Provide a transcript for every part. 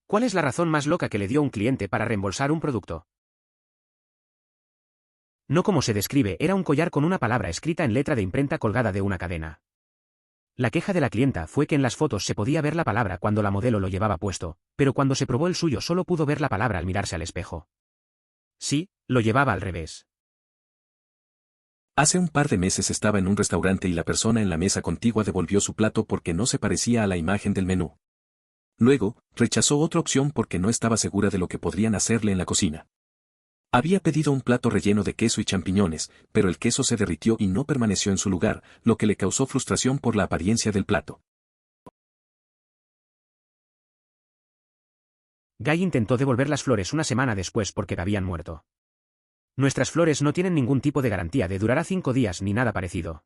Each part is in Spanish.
¿Cuál es la razón más loca que le dio un cliente para reembolsar un producto? No como se describe, era un collar con una palabra escrita en letra de imprenta colgada de una cadena. La queja de la clienta fue que en las fotos se podía ver la palabra cuando la modelo lo llevaba puesto, pero cuando se probó el suyo solo pudo ver la palabra al mirarse al espejo. Sí, lo llevaba al revés. Hace un par de meses estaba en un restaurante y la persona en la mesa contigua devolvió su plato porque no se parecía a la imagen del menú. Luego, rechazó otra opción porque no estaba segura de lo que podrían hacerle en la cocina. Había pedido un plato relleno de queso y champiñones, pero el queso se derritió y no permaneció en su lugar, lo que le causó frustración por la apariencia del plato. Guy intentó devolver las flores una semana después porque habían muerto. Nuestras flores no tienen ningún tipo de garantía de durará 5 días ni nada parecido.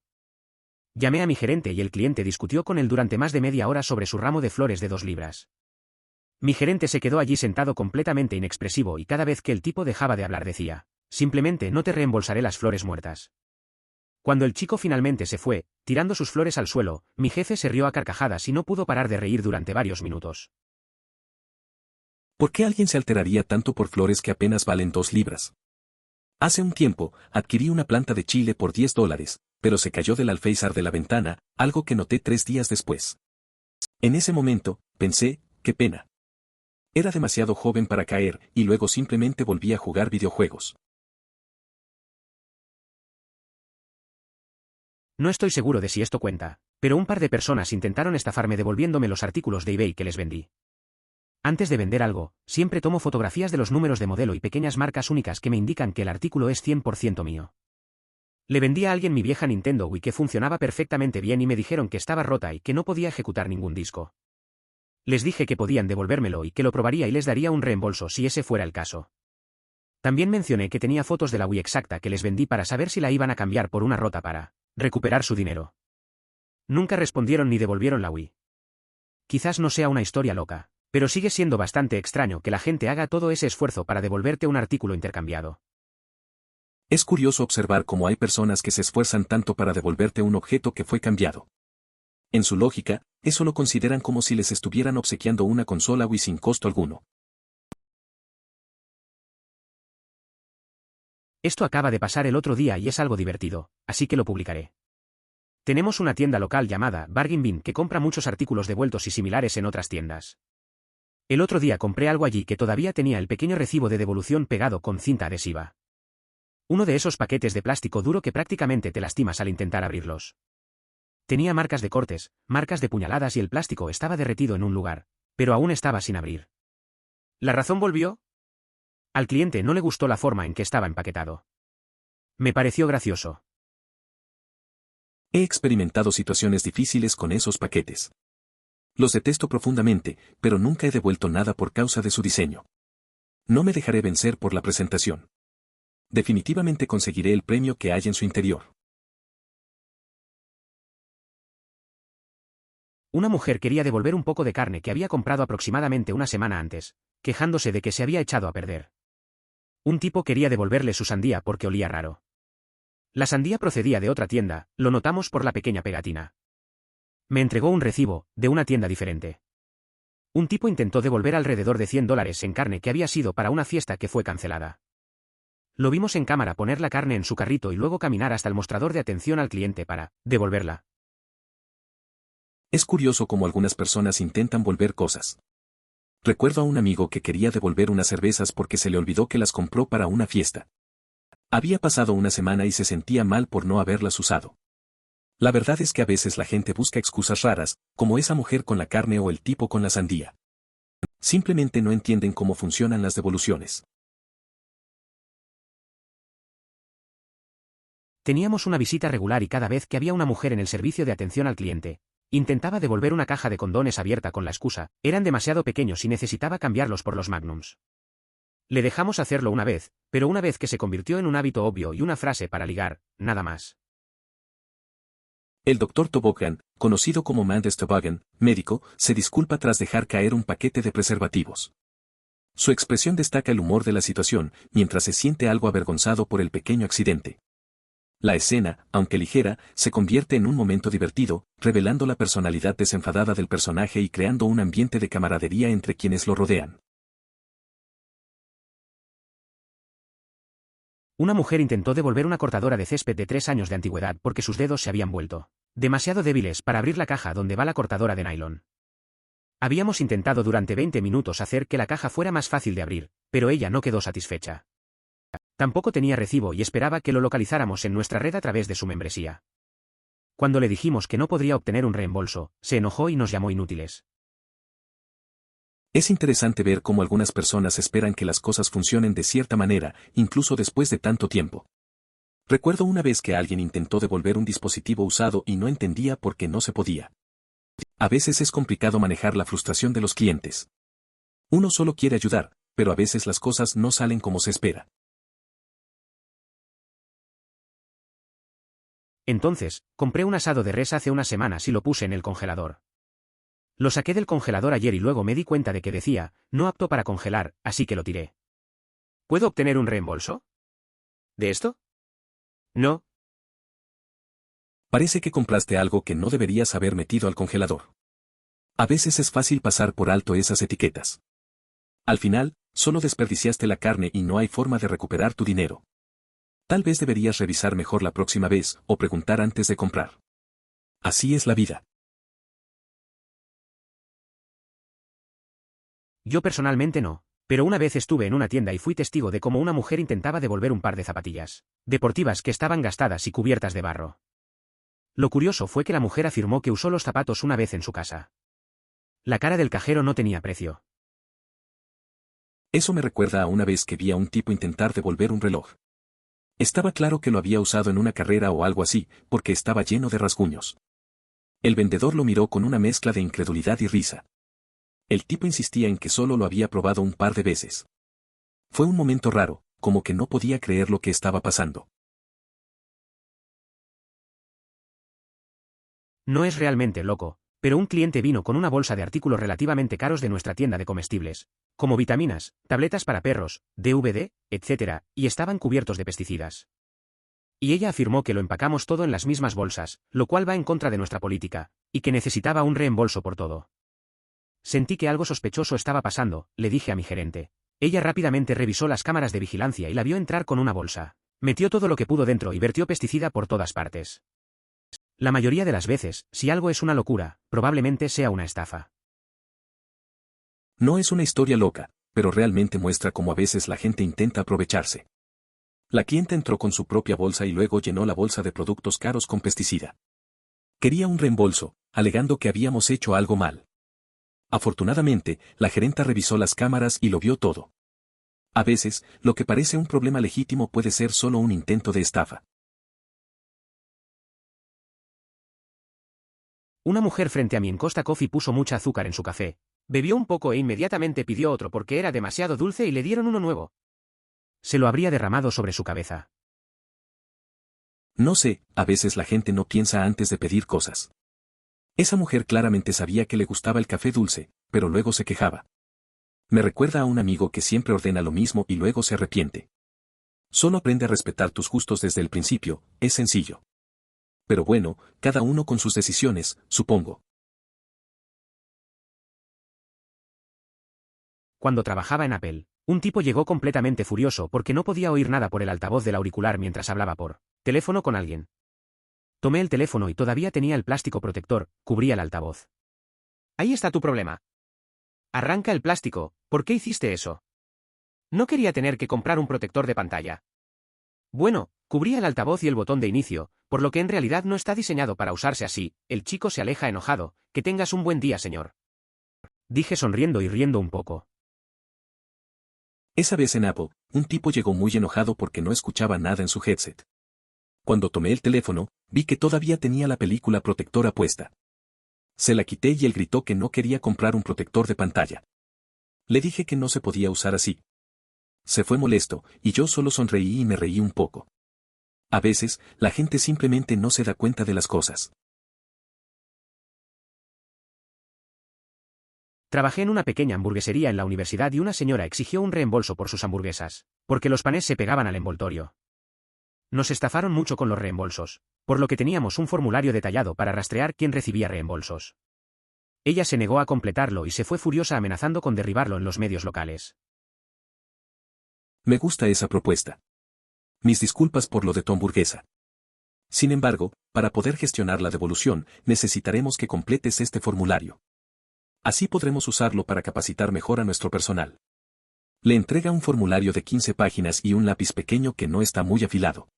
Llamé a mi gerente y el cliente discutió con él durante más de media hora sobre su ramo de flores de 2 libras. Mi gerente se quedó allí sentado completamente inexpresivo y cada vez que el tipo dejaba de hablar decía, simplemente no te reembolsaré las flores muertas. Cuando el chico finalmente se fue, tirando sus flores al suelo, mi jefe se rió a carcajadas y no pudo parar de reír durante varios minutos. ¿Por qué alguien se alteraría tanto por flores que apenas valen 2 libras? Hace un tiempo, adquirí una planta de chile por $10, pero se cayó del alféizar de la ventana, algo que noté 3 días después. En ese momento, pensé, qué pena. Era demasiado joven para caer, y luego simplemente volví a jugar videojuegos. No estoy seguro de si esto cuenta, pero un par de personas intentaron estafarme devolviéndome los artículos de eBay que les vendí. Antes de vender algo, siempre tomo fotografías de los números de modelo y pequeñas marcas únicas que me indican que el artículo es 100% mío. Le vendí a alguien mi vieja Nintendo Wii que funcionaba perfectamente bien y me dijeron que estaba rota y que no podía ejecutar ningún disco. Les dije que podían devolvérmelo y que lo probaría y les daría un reembolso si ese fuera el caso. También mencioné que tenía fotos de la Wii exacta que les vendí para saber si la iban a cambiar por una rota para recuperar su dinero. Nunca respondieron ni devolvieron la Wii. Quizás no sea una historia loca, pero sigue siendo bastante extraño que la gente haga todo ese esfuerzo para devolverte un artículo intercambiado. Es curioso observar cómo hay personas que se esfuerzan tanto para devolverte un objeto que fue cambiado. En su lógica, eso lo consideran como si les estuvieran obsequiando una consola Wii sin costo alguno. Esto acaba de pasar el otro día y es algo divertido, así que lo publicaré. Tenemos una tienda local llamada Bargain Bin que compra muchos artículos devueltos y similares en otras tiendas. El otro día compré algo allí que todavía tenía el pequeño recibo de devolución pegado con cinta adhesiva. Uno de esos paquetes de plástico duro que prácticamente te lastimas al intentar abrirlos. Tenía marcas de cortes, marcas de puñaladas y el plástico estaba derretido en un lugar, pero aún estaba sin abrir. ¿La razón volvió? Al cliente no le gustó la forma en que estaba empaquetado. Me pareció gracioso. He experimentado situaciones difíciles con esos paquetes. Los detesto profundamente, pero nunca he devuelto nada por causa de su diseño. No me dejaré vencer por la presentación. Definitivamente conseguiré el premio que hay en su interior. Una mujer quería devolver un poco de carne que había comprado aproximadamente una semana antes, quejándose de que se había echado a perder. Un tipo quería devolverle su sandía porque olía raro. La sandía procedía de otra tienda, lo notamos por la pequeña pegatina. Me entregó un recibo, de una tienda diferente. Un tipo intentó devolver alrededor de $100 en carne que había sido para una fiesta que fue cancelada. Lo vimos en cámara poner la carne en su carrito y luego caminar hasta el mostrador de atención al cliente para devolverla. Es curioso cómo algunas personas intentan volver cosas. Recuerdo a un amigo que quería devolver unas cervezas porque se le olvidó que las compró para una fiesta. Había pasado una semana y se sentía mal por no haberlas usado. La verdad es que a veces la gente busca excusas raras, como esa mujer con la carne o el tipo con la sandía. Simplemente no entienden cómo funcionan las devoluciones. Teníamos una visita regular y cada vez que había una mujer en el servicio de atención al cliente, intentaba devolver una caja de condones abierta con la excusa, eran demasiado pequeños y necesitaba cambiarlos por los Magnums. Le dejamos hacerlo una vez, pero una vez que se convirtió en un hábito obvio y una frase para ligar, nada más. El Dr. Toboggan, conocido como Mandes Toboggan, médico, se disculpa tras dejar caer un paquete de preservativos. Su expresión destaca el humor de la situación, mientras se siente algo avergonzado por el pequeño accidente. La escena, aunque ligera, se convierte en un momento divertido, revelando la personalidad desenfadada del personaje y creando un ambiente de camaradería entre quienes lo rodean. Una mujer intentó devolver una cortadora de césped de 3 años de antigüedad porque sus dedos se habían vuelto demasiado débiles para abrir la caja donde va la cortadora de nylon. Habíamos intentado durante 20 minutos hacer que la caja fuera más fácil de abrir, pero ella no quedó satisfecha. Tampoco tenía recibo y esperaba que lo localizáramos en nuestra red a través de su membresía. Cuando le dijimos que no podría obtener un reembolso, se enojó y nos llamó inútiles. Es interesante ver cómo algunas personas esperan que las cosas funcionen de cierta manera, incluso después de tanto tiempo. Recuerdo una vez que alguien intentó devolver un dispositivo usado y no entendía por qué no se podía. A veces es complicado manejar la frustración de los clientes. Uno solo quiere ayudar, pero a veces las cosas no salen como se espera. Entonces, compré un asado de res hace unas semanas y lo puse en el congelador. Lo saqué del congelador ayer y luego me di cuenta de que decía, no apto para congelar, así que lo tiré. ¿Puedo obtener un reembolso? ¿De esto? No. Parece que compraste algo que no deberías haber metido al congelador. A veces es fácil pasar por alto esas etiquetas. Al final, solo desperdiciaste la carne y no hay forma de recuperar tu dinero. Tal vez deberías revisar mejor la próxima vez o preguntar antes de comprar. Así es la vida. Yo personalmente no, pero una vez estuve en una tienda y fui testigo de cómo una mujer intentaba devolver un par de zapatillas deportivas que estaban gastadas y cubiertas de barro. Lo curioso fue que la mujer afirmó que usó los zapatos una vez en su casa. La cara del cajero no tenía precio. Eso me recuerda a una vez que vi a un tipo intentar devolver un reloj. Estaba claro que lo había usado en una carrera o algo así, porque estaba lleno de rasguños. El vendedor lo miró con una mezcla de incredulidad y risa. El tipo insistía en que solo lo había probado un par de veces. Fue un momento raro, como que no podía creer lo que estaba pasando. No es realmente loco, pero un cliente vino con una bolsa de artículos relativamente caros de nuestra tienda de comestibles, como vitaminas, tabletas para perros, DVD, etc., y estaban cubiertos de pesticidas. Y ella afirmó que lo empacamos todo en las mismas bolsas, lo cual va en contra de nuestra política, y que necesitaba un reembolso por todo. Sentí que algo sospechoso estaba pasando, le dije a mi gerente. Ella rápidamente revisó las cámaras de vigilancia y la vio entrar con una bolsa. Metió todo lo que pudo dentro y vertió pesticida por todas partes. La mayoría de las veces, si algo es una locura, probablemente sea una estafa. No es una historia loca, pero realmente muestra cómo a veces la gente intenta aprovecharse. La clienta entró con su propia bolsa y luego llenó la bolsa de productos caros con pesticida. Quería un reembolso, alegando que habíamos hecho algo mal. Afortunadamente, la gerenta revisó las cámaras y lo vio todo. A veces, lo que parece un problema legítimo puede ser solo un intento de estafa. Una mujer frente a mí en Costa Coffee puso mucha azúcar en su café. Bebió un poco e inmediatamente pidió otro porque era demasiado dulce y le dieron uno nuevo. Se lo habría derramado sobre su cabeza. No sé, a veces la gente no piensa antes de pedir cosas. Esa mujer claramente sabía que le gustaba el café dulce, pero luego se quejaba. Me recuerda a un amigo que siempre ordena lo mismo y luego se arrepiente. Solo aprende a respetar tus gustos desde el principio, es sencillo. Pero bueno, cada uno con sus decisiones, supongo. Cuando trabajaba en Apple, un tipo llegó completamente furioso porque no podía oír nada por el altavoz del auricular mientras hablaba por teléfono con alguien. Tomé el teléfono y todavía tenía el plástico protector, cubría el altavoz. Ahí está tu problema. Arranca el plástico, ¿por qué hiciste eso? No quería tener que comprar un protector de pantalla. Bueno, cubría el altavoz y el botón de inicio, por lo que en realidad no está diseñado para usarse así. El chico se aleja enojado. Que tengas un buen día, señor. Dije sonriendo y riendo un poco. Esa vez en Apple, un tipo llegó muy enojado porque no escuchaba nada en su headset. Cuando tomé el teléfono, vi que todavía tenía la película protectora puesta. Se la quité y él gritó que no quería comprar un protector de pantalla. Le dije que no se podía usar así. Se fue molesto, y yo solo sonreí y me reí un poco. A veces, la gente simplemente no se da cuenta de las cosas. Trabajé en una pequeña hamburguesería en la universidad y una señora exigió un reembolso por sus hamburguesas, porque los panes se pegaban al envoltorio. Nos estafaron mucho con los reembolsos, por lo que teníamos un formulario detallado para rastrear quién recibía reembolsos. Ella se negó a completarlo y se fue furiosa amenazando con derribarlo en los medios locales. Me gusta esa propuesta. Mis disculpas por lo de tu hamburguesa. Sin embargo, para poder gestionar la devolución, necesitaremos que completes este formulario. Así podremos usarlo para capacitar mejor a nuestro personal. Le entrega un formulario de 15 páginas y un lápiz pequeño que no está muy afilado.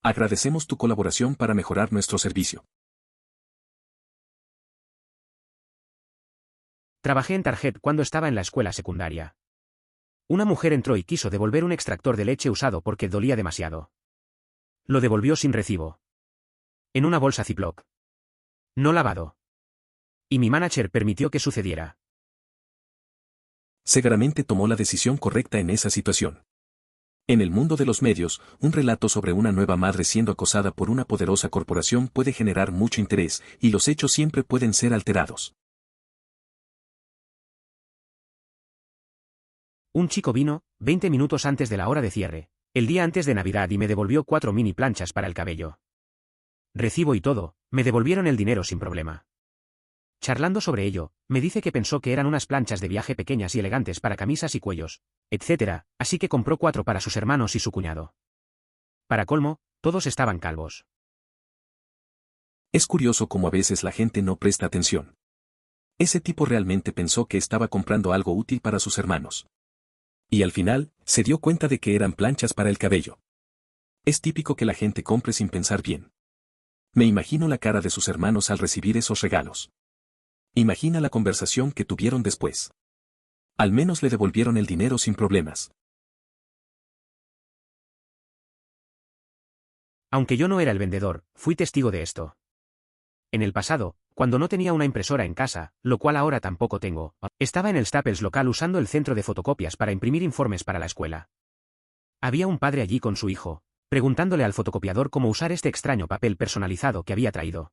Agradecemos tu colaboración para mejorar nuestro servicio. Trabajé en Target cuando estaba en la escuela secundaria. Una mujer entró y quiso devolver un extractor de leche usado porque dolía demasiado. Lo devolvió sin recibo. En una bolsa Ziploc. No lavado. Y mi manager permitió que sucediera. Seguramente tomó la decisión correcta en esa situación. En el mundo de los medios, un relato sobre una nueva madre siendo acosada por una poderosa corporación puede generar mucho interés, y los hechos siempre pueden ser alterados. Un chico vino, 20 minutos antes de la hora de cierre, el día antes de Navidad y me devolvió 4 mini planchas para el cabello. Recibo y todo, me devolvieron el dinero sin problema. Charlando sobre ello, me dice que pensó que eran unas planchas de viaje pequeñas y elegantes para camisas y cuellos, etc., así que compró 4 para sus hermanos y su cuñado. Para colmo, todos estaban calvos. Es curioso cómo a veces la gente no presta atención. Ese tipo realmente pensó que estaba comprando algo útil para sus hermanos. Y al final, se dio cuenta de que eran planchas para el cabello. Es típico que la gente compre sin pensar bien. Me imagino la cara de sus hermanos al recibir esos regalos. Imagina la conversación que tuvieron después. Al menos le devolvieron el dinero sin problemas. Aunque yo no era el vendedor, fui testigo de esto. En el pasado, cuando no tenía una impresora en casa, lo cual ahora tampoco tengo, estaba en el Staples local usando el centro de fotocopias para imprimir informes para la escuela. Había un padre allí con su hijo, preguntándole al fotocopiador cómo usar este extraño papel personalizado que había traído.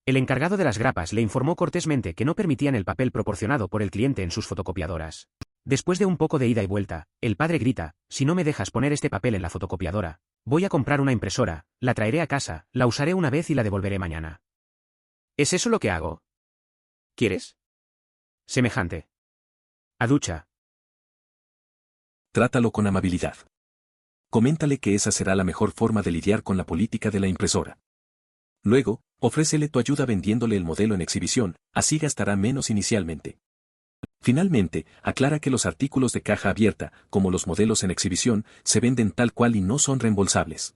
El encargado de las grapas le informó cortésmente que no permitían el papel proporcionado por el cliente en sus fotocopiadoras. Después de un poco de ida y vuelta, el padre grita: «Si no me dejas poner este papel en la fotocopiadora, voy a comprar una impresora, la traeré a casa, la usaré una vez y la devolveré mañana». ¿Es eso lo que hago? ¿Quieres? Semejante. A ducha. Trátalo con amabilidad. Coméntale que esa será la mejor forma de lidiar con la política de la impresora. Luego, ofrécele tu ayuda vendiéndole el modelo en exhibición, así gastará menos inicialmente. Finalmente, aclara que los artículos de caja abierta, como los modelos en exhibición, se venden tal cual y no son reembolsables.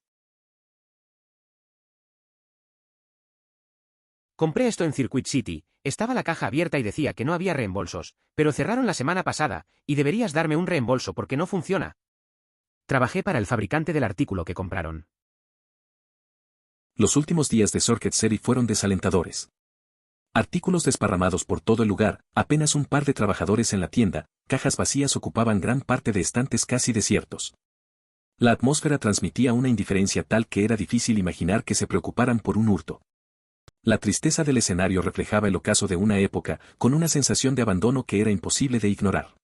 Compré esto en Circuit City, estaba la caja abierta y decía que no había reembolsos, pero cerraron la semana pasada, y deberías darme un reembolso porque no funciona. Trabajé para el fabricante del artículo que compraron. Los últimos días de Circuit City fueron desalentadores. Artículos desparramados por todo el lugar, apenas un par de trabajadores en la tienda, cajas vacías ocupaban gran parte de estantes casi desiertos. La atmósfera transmitía una indiferencia tal que era difícil imaginar que se preocuparan por un hurto. La tristeza del escenario reflejaba el ocaso de una época, con una sensación de abandono que era imposible de ignorar.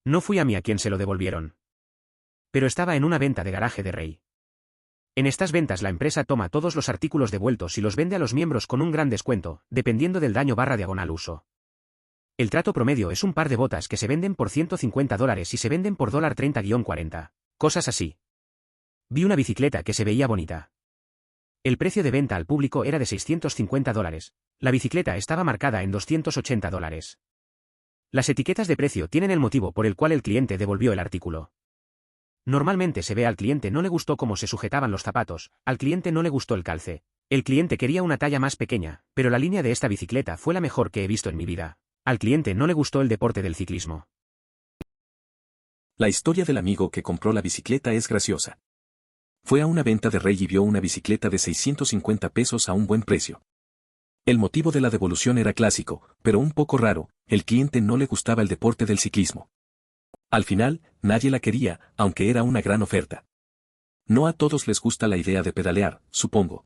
No fui a mí a quien se lo devolvieron. Pero estaba en una venta de garaje de Rey. En estas ventas la empresa toma todos los artículos devueltos y los vende a los miembros con un gran descuento, dependiendo del daño/diagonal uso. El trato promedio es un par de botas que se venden por $150 y se venden por $30-40. Cosas así. Vi una bicicleta que se veía bonita. El precio de venta al público era de $650. La bicicleta estaba marcada en $280. Las etiquetas de precio tienen el motivo por el cual el cliente devolvió el artículo. Normalmente se ve al cliente no le gustó cómo se sujetaban los zapatos, al cliente no le gustó el calce. El cliente quería una talla más pequeña, pero la línea de esta bicicleta fue la mejor que he visto en mi vida. Al cliente no le gustó el deporte del ciclismo. La historia del amigo que compró la bicicleta es graciosa. Fue a una venta de Rey y vio una bicicleta de $650 a un buen precio. El motivo de la devolución era clásico, pero un poco raro: el cliente no le gustaba el deporte del ciclismo. Al final, nadie la quería, aunque era una gran oferta. No a todos les gusta la idea de pedalear, supongo.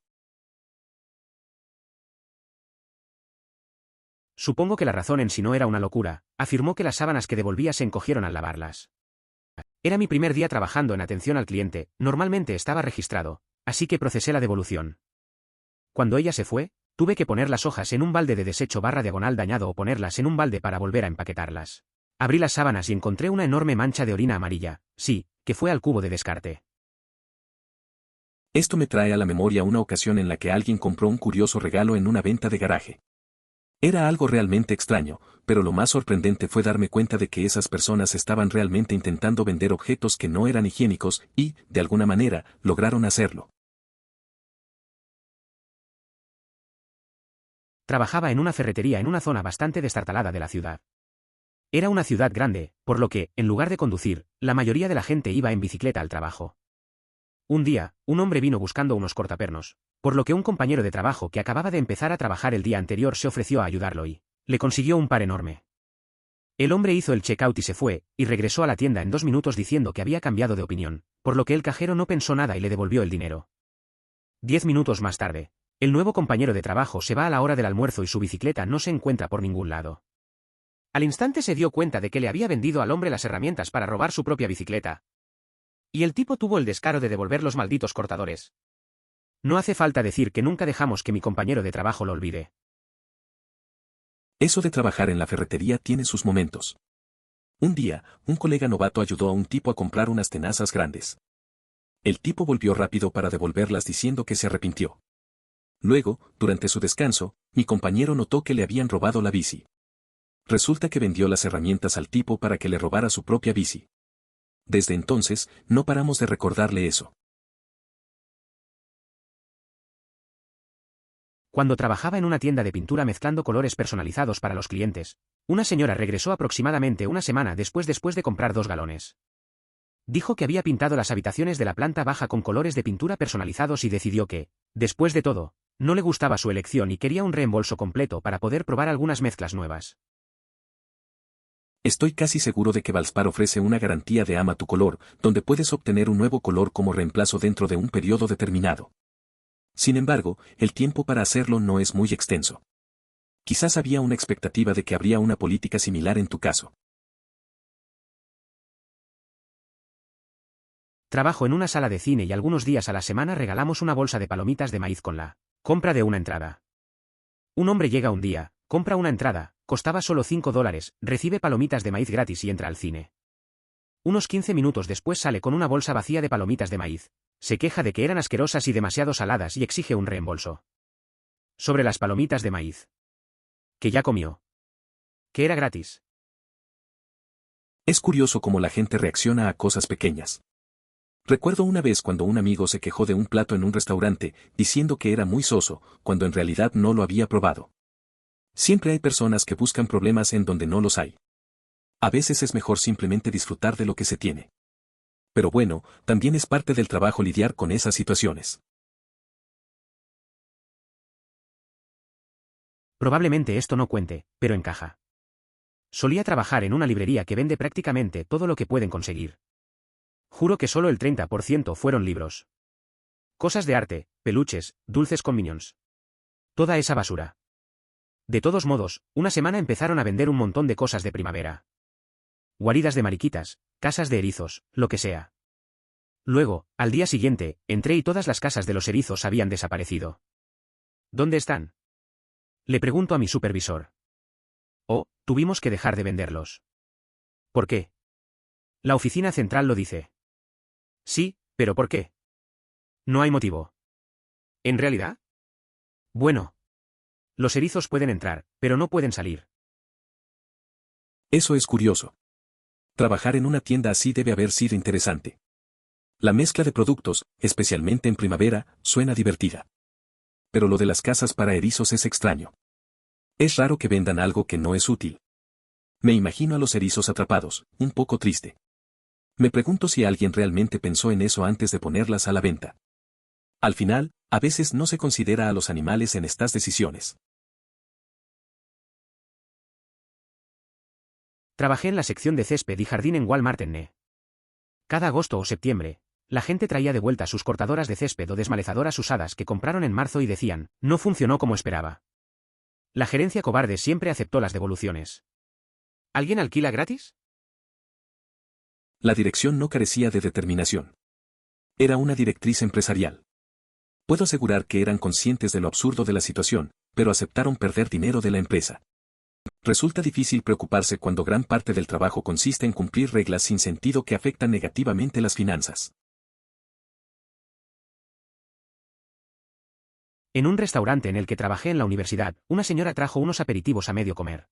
Supongo que la razón en sí no era una locura. Afirmó que las sábanas que devolvía se encogieron al lavarlas. Era mi primer día trabajando en atención al cliente, normalmente estaba registrado, así que procesé la devolución. Cuando ella se fue, tuve que poner las hojas en un balde de desecho barra diagonal dañado o ponerlas en un balde para volver a empaquetarlas. Abrí las sábanas y encontré una enorme mancha de orina amarilla, sí, que fue al cubo de descarte. Esto me trae a la memoria una ocasión en la que alguien compró un curioso regalo en una venta de garaje. Era algo realmente extraño, pero lo más sorprendente fue darme cuenta de que esas personas estaban realmente intentando vender objetos que no eran higiénicos y, de alguna manera, lograron hacerlo. Trabajaba en una ferretería en una zona bastante destartalada de la ciudad. Era una ciudad grande, por lo que, en lugar de conducir, la mayoría de la gente iba en bicicleta al trabajo. Un día, un hombre vino buscando unos cortapernos, por lo que un compañero de trabajo que acababa de empezar a trabajar el día anterior se ofreció a ayudarlo y le consiguió un par enorme. El hombre hizo el checkout y se fue, y regresó a la tienda en 2 minutos diciendo que había cambiado de opinión, por lo que el cajero no pensó nada y le devolvió el dinero. 10 minutos más tarde, el nuevo compañero de trabajo se va a la hora del almuerzo y su bicicleta no se encuentra por ningún lado. Al instante se dio cuenta de que le había vendido al hombre las herramientas para robar su propia bicicleta. Y el tipo tuvo el descaro de devolver los malditos cortadores. No hace falta decir que nunca dejamos que mi compañero de trabajo lo olvide. Eso de trabajar en la ferretería tiene sus momentos. Un día, un colega novato ayudó a un tipo a comprar unas tenazas grandes. El tipo volvió rápido para devolverlas diciendo que se arrepintió. Luego, durante su descanso, mi compañero notó que le habían robado la bici. Resulta que vendió las herramientas al tipo para que le robara su propia bici. Desde entonces, no paramos de recordarle eso. Cuando trabajaba en una tienda de pintura mezclando colores personalizados para los clientes, una señora regresó aproximadamente una semana después de comprar 2 galones. Dijo que había pintado las habitaciones de la planta baja con colores de pintura personalizados y decidió que, después de todo, no le gustaba su elección y quería un reembolso completo para poder probar algunas mezclas nuevas. Estoy casi seguro de que Valspar ofrece una garantía de ama tu color, donde puedes obtener un nuevo color como reemplazo dentro de un periodo determinado. Sin embargo, el tiempo para hacerlo no es muy extenso. Quizás había una expectativa de que habría una política similar en tu caso. Trabajo en una sala de cine y algunos días a la semana regalamos una bolsa de palomitas de maíz con la compra de una entrada. Un hombre llega un día, compra una entrada, costaba solo $5, recibe palomitas de maíz gratis y entra al cine. Unos 15 minutos después sale con una bolsa vacía de palomitas de maíz. Se queja de que eran asquerosas y demasiado saladas y exige un reembolso. Sobre las palomitas de maíz. Que ya comió. Que era gratis. Es curioso cómo la gente reacciona a cosas pequeñas. Recuerdo una vez cuando un amigo se quejó de un plato en un restaurante, diciendo que era muy soso, cuando en realidad no lo había probado. Siempre hay personas que buscan problemas en donde no los hay. A veces es mejor simplemente disfrutar de lo que se tiene. Pero bueno, también es parte del trabajo lidiar con esas situaciones. Probablemente esto no cuente, pero encaja. Solía trabajar en una librería que vende prácticamente todo lo que pueden conseguir. Juro que solo el 30% fueron libros. Cosas de arte, peluches, dulces con minions. Toda esa basura. De todos modos, una semana empezaron a vender un montón de cosas de primavera. Guaridas de mariquitas, casas de erizos, lo que sea. Luego, al día siguiente, entré y todas las casas de los erizos habían desaparecido. ¿Dónde están? Le pregunto a mi supervisor. Oh, tuvimos que dejar de venderlos. ¿Por qué? La oficina central lo dice. Sí, pero ¿por qué? No hay motivo. ¿En realidad? Bueno. Los erizos pueden entrar, pero no pueden salir. Eso es curioso. Trabajar en una tienda así debe haber sido interesante. La mezcla de productos, especialmente en primavera, suena divertida. Pero lo de las casas para erizos es extraño. Es raro que vendan algo que no es útil. Me imagino a los erizos atrapados, un poco triste. Me pregunto si alguien realmente pensó en eso antes de ponerlas a la venta. Al final, a veces no se considera a los animales en estas decisiones. Trabajé en la sección de césped y jardín en Walmart en Ne. Cada agosto o septiembre, la gente traía de vuelta sus cortadoras de césped o desmalezadoras usadas que compraron en marzo y decían, no funcionó como esperaba. La gerencia cobarde siempre aceptó las devoluciones. ¿Alguien alquila gratis? La dirección no carecía de determinación. Era una directriz empresarial. Puedo asegurar que eran conscientes de lo absurdo de la situación, pero aceptaron perder dinero de la empresa. Resulta difícil preocuparse cuando gran parte del trabajo consiste en cumplir reglas sin sentido que afectan negativamente las finanzas. En un restaurante en el que trabajé en la universidad, una señora trajo unos aperitivos a medio comer.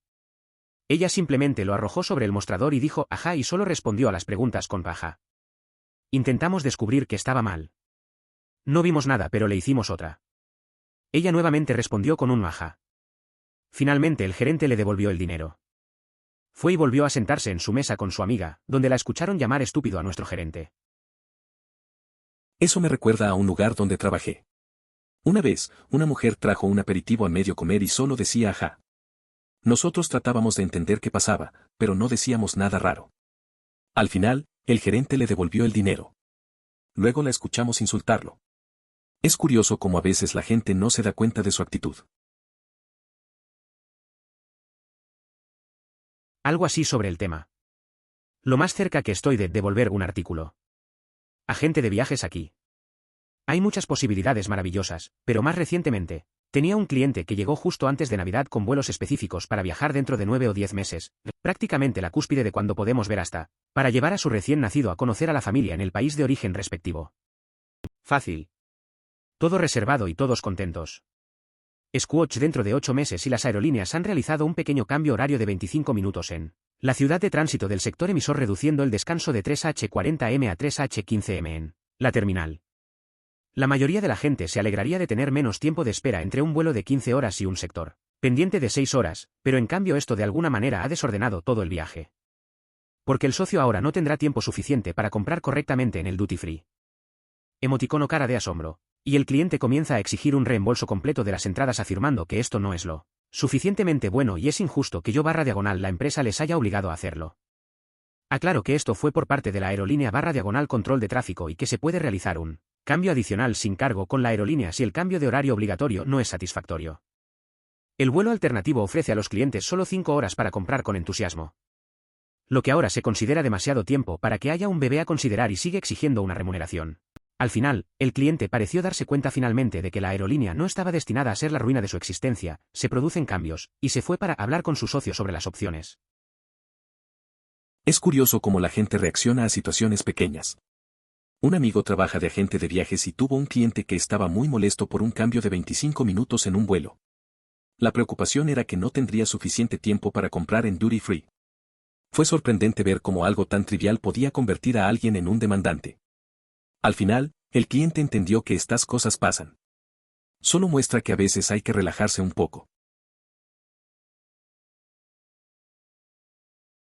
Ella simplemente lo arrojó sobre el mostrador y dijo ajá y solo respondió a las preguntas con ajá. Intentamos descubrir que estaba mal. No vimos nada, pero le hicimos otra. Ella nuevamente respondió con un ajá. Finalmente el gerente le devolvió el dinero. Fue y volvió a sentarse en su mesa con su amiga, donde la escucharon llamar estúpido a nuestro gerente. Eso me recuerda a un lugar donde trabajé. Una vez, una mujer trajo un aperitivo a medio comer y solo decía ajá. Nosotros tratábamos de entender qué pasaba, pero no decíamos nada raro. Al final, el gerente le devolvió el dinero. Luego la escuchamos insultarlo. Es curioso cómo a veces la gente no se da cuenta de su actitud. Algo así sobre el tema. Lo más cerca que estoy de devolver un artículo. Agente de viajes aquí. Hay muchas posibilidades maravillosas, pero más recientemente, tenía un cliente que llegó justo antes de Navidad con vuelos específicos para viajar dentro de 9 o 10 meses, prácticamente la cúspide de cuando podemos ver hasta, para llevar a su recién nacido a conocer a la familia en el país de origen respectivo. Fácil. Todo reservado y todos contentos. Squatch dentro de 8 meses y las aerolíneas han realizado un pequeño cambio horario de 25 minutos en la ciudad de tránsito del sector emisor reduciendo el descanso de 3H40M a 3H15M en la terminal. La mayoría de la gente se alegraría de tener menos tiempo de espera entre un vuelo de 15 horas y un sector pendiente de 6 horas, pero en cambio esto de alguna manera ha desordenado todo el viaje. Porque el socio ahora no tendrá tiempo suficiente para comprar correctamente en el duty free. Emoticono cara de asombro. Y el cliente comienza a exigir un reembolso completo de las entradas afirmando que esto no es lo suficientemente bueno y es injusto que yo la empresa les haya obligado a hacerlo. Aclaro que esto fue por parte de la aerolínea control de tráfico y que se puede realizar un cambio adicional sin cargo con la aerolínea si el cambio de horario obligatorio no es satisfactorio. El vuelo alternativo ofrece a los clientes solo 5 horas para comprar con entusiasmo. Lo que ahora se considera demasiado tiempo para que haya un bebé a considerar y sigue exigiendo una remuneración. Al final, el cliente pareció darse cuenta finalmente de que la aerolínea no estaba destinada a ser la ruina de su existencia, se producen cambios, y se fue para hablar con su socio sobre las opciones. Es curioso cómo la gente reacciona a situaciones pequeñas. Un amigo trabaja de agente de viajes y tuvo un cliente que estaba muy molesto por un cambio de 25 minutos en un vuelo. La preocupación era que no tendría suficiente tiempo para comprar en duty free. Fue sorprendente ver cómo algo tan trivial podía convertir a alguien en un demandante. Al final, el cliente entendió que estas cosas pasan. Solo muestra que a veces hay que relajarse un poco.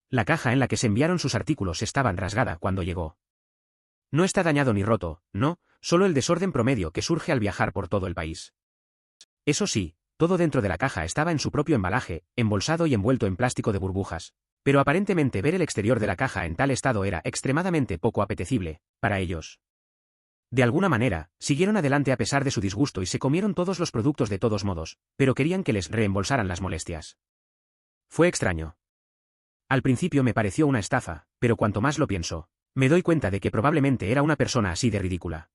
La caja en la que se enviaron sus artículos estaba rasgada cuando llegó. No está dañado ni roto, no, solo el desorden promedio que surge al viajar por todo el país. Eso sí, todo dentro de la caja estaba en su propio embalaje, embolsado y envuelto en plástico de burbujas, pero aparentemente ver el exterior de la caja en tal estado era extremadamente poco apetecible, para ellos. De alguna manera, siguieron adelante a pesar de su disgusto y se comieron todos los productos de todos modos, pero querían que les reembolsaran las molestias. Fue extraño. Al principio me pareció una estafa, pero cuanto más lo pienso, me doy cuenta de que probablemente era una persona así de ridícula.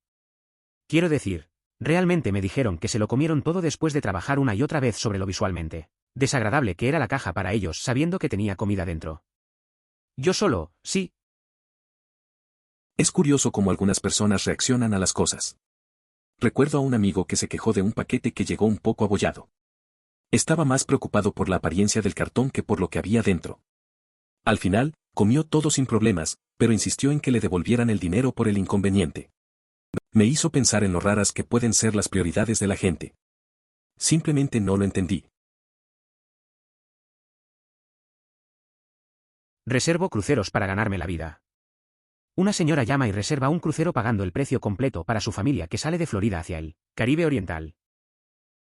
Quiero decir, realmente me dijeron que se lo comieron todo después de trabajar una y otra vez sobre lo visualmente desagradable que era la caja para ellos sabiendo que tenía comida dentro. Yo solo, sí. Es curioso cómo algunas personas reaccionan a las cosas. Recuerdo a un amigo que se quejó de un paquete que llegó un poco abollado. Estaba más preocupado por la apariencia del cartón que por lo que había dentro. Al final, comió todo sin problemas, pero insistió en que le devolvieran el dinero por el inconveniente. Me hizo pensar en lo raras que pueden ser las prioridades de la gente. Simplemente no lo entendí. Reservo cruceros para ganarme la vida. Una señora llama y reserva un crucero pagando el precio completo para su familia que sale de Florida hacia el Caribe Oriental.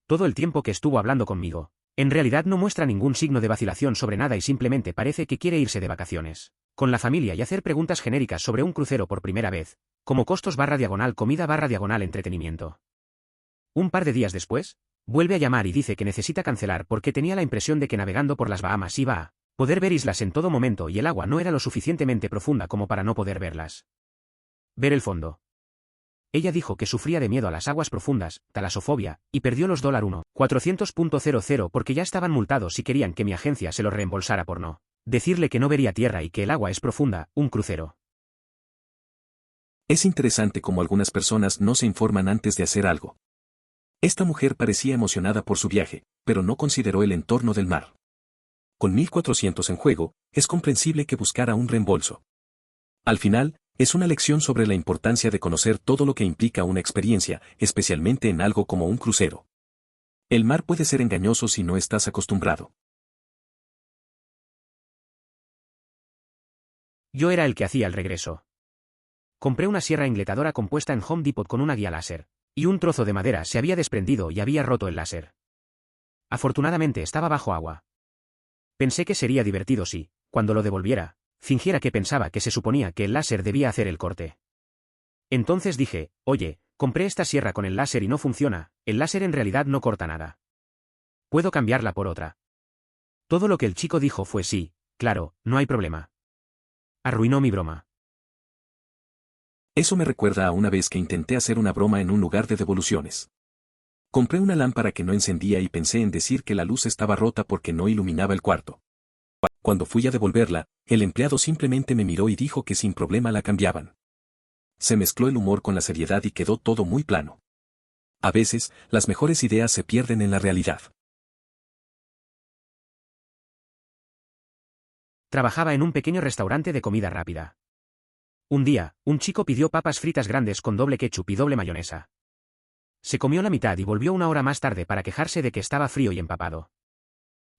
Todo el tiempo que estuvo hablando conmigo, en realidad no muestra ningún signo de vacilación sobre nada y simplemente parece que quiere irse de vacaciones con la familia y hacer preguntas genéricas sobre un crucero por primera vez, como costos /comida /entretenimiento. Un par de días después, vuelve a llamar y dice que necesita cancelar porque tenía la impresión de que navegando por las Bahamas iba a Poder ver islas en todo momento y el agua no era lo suficientemente profunda como para no poder verlas. Ver el fondo. Ella dijo que sufría de miedo a las aguas profundas, talasofobia, y perdió los $400.00 porque ya estaban multados y querían que mi agencia se los reembolsara por no decirle que no vería tierra y que el agua es profunda, un crucero. Es interesante cómo algunas personas no se informan antes de hacer algo. Esta mujer parecía emocionada por su viaje, pero no consideró el entorno del mar. Con 1.400 en juego, es comprensible que buscara un reembolso. Al final, es una lección sobre la importancia de conocer todo lo que implica una experiencia, especialmente en algo como un crucero. El mar puede ser engañoso si no estás acostumbrado. Yo era el que hacía el regreso. Compré una sierra ingletadora compuesta en Home Depot con una guía láser, y un trozo de madera se había desprendido y había roto el láser. Afortunadamente estaba bajo agua. Pensé que sería divertido si, cuando lo devolviera, fingiera que pensaba que se suponía que el láser debía hacer el corte. Entonces dije, oye, compré esta sierra con el láser y no funciona, el láser en realidad no corta nada. Puedo cambiarla por otra. Todo lo que el chico dijo fue sí, claro, no hay problema. Arruinó mi broma. Eso me recuerda a una vez que intenté hacer una broma en un lugar de devoluciones. Compré una lámpara que no encendía y pensé en decir que la luz estaba rota porque no iluminaba el cuarto. Cuando fui a devolverla, el empleado simplemente me miró y dijo que sin problema la cambiaban. Se mezcló el humor con la seriedad y quedó todo muy plano. A veces, las mejores ideas se pierden en la realidad. Trabajaba en un pequeño restaurante de comida rápida. Un día, un chico pidió papas fritas grandes con doble ketchup y doble mayonesa. Se comió la mitad y volvió una hora más tarde para quejarse de que estaba frío y empapado.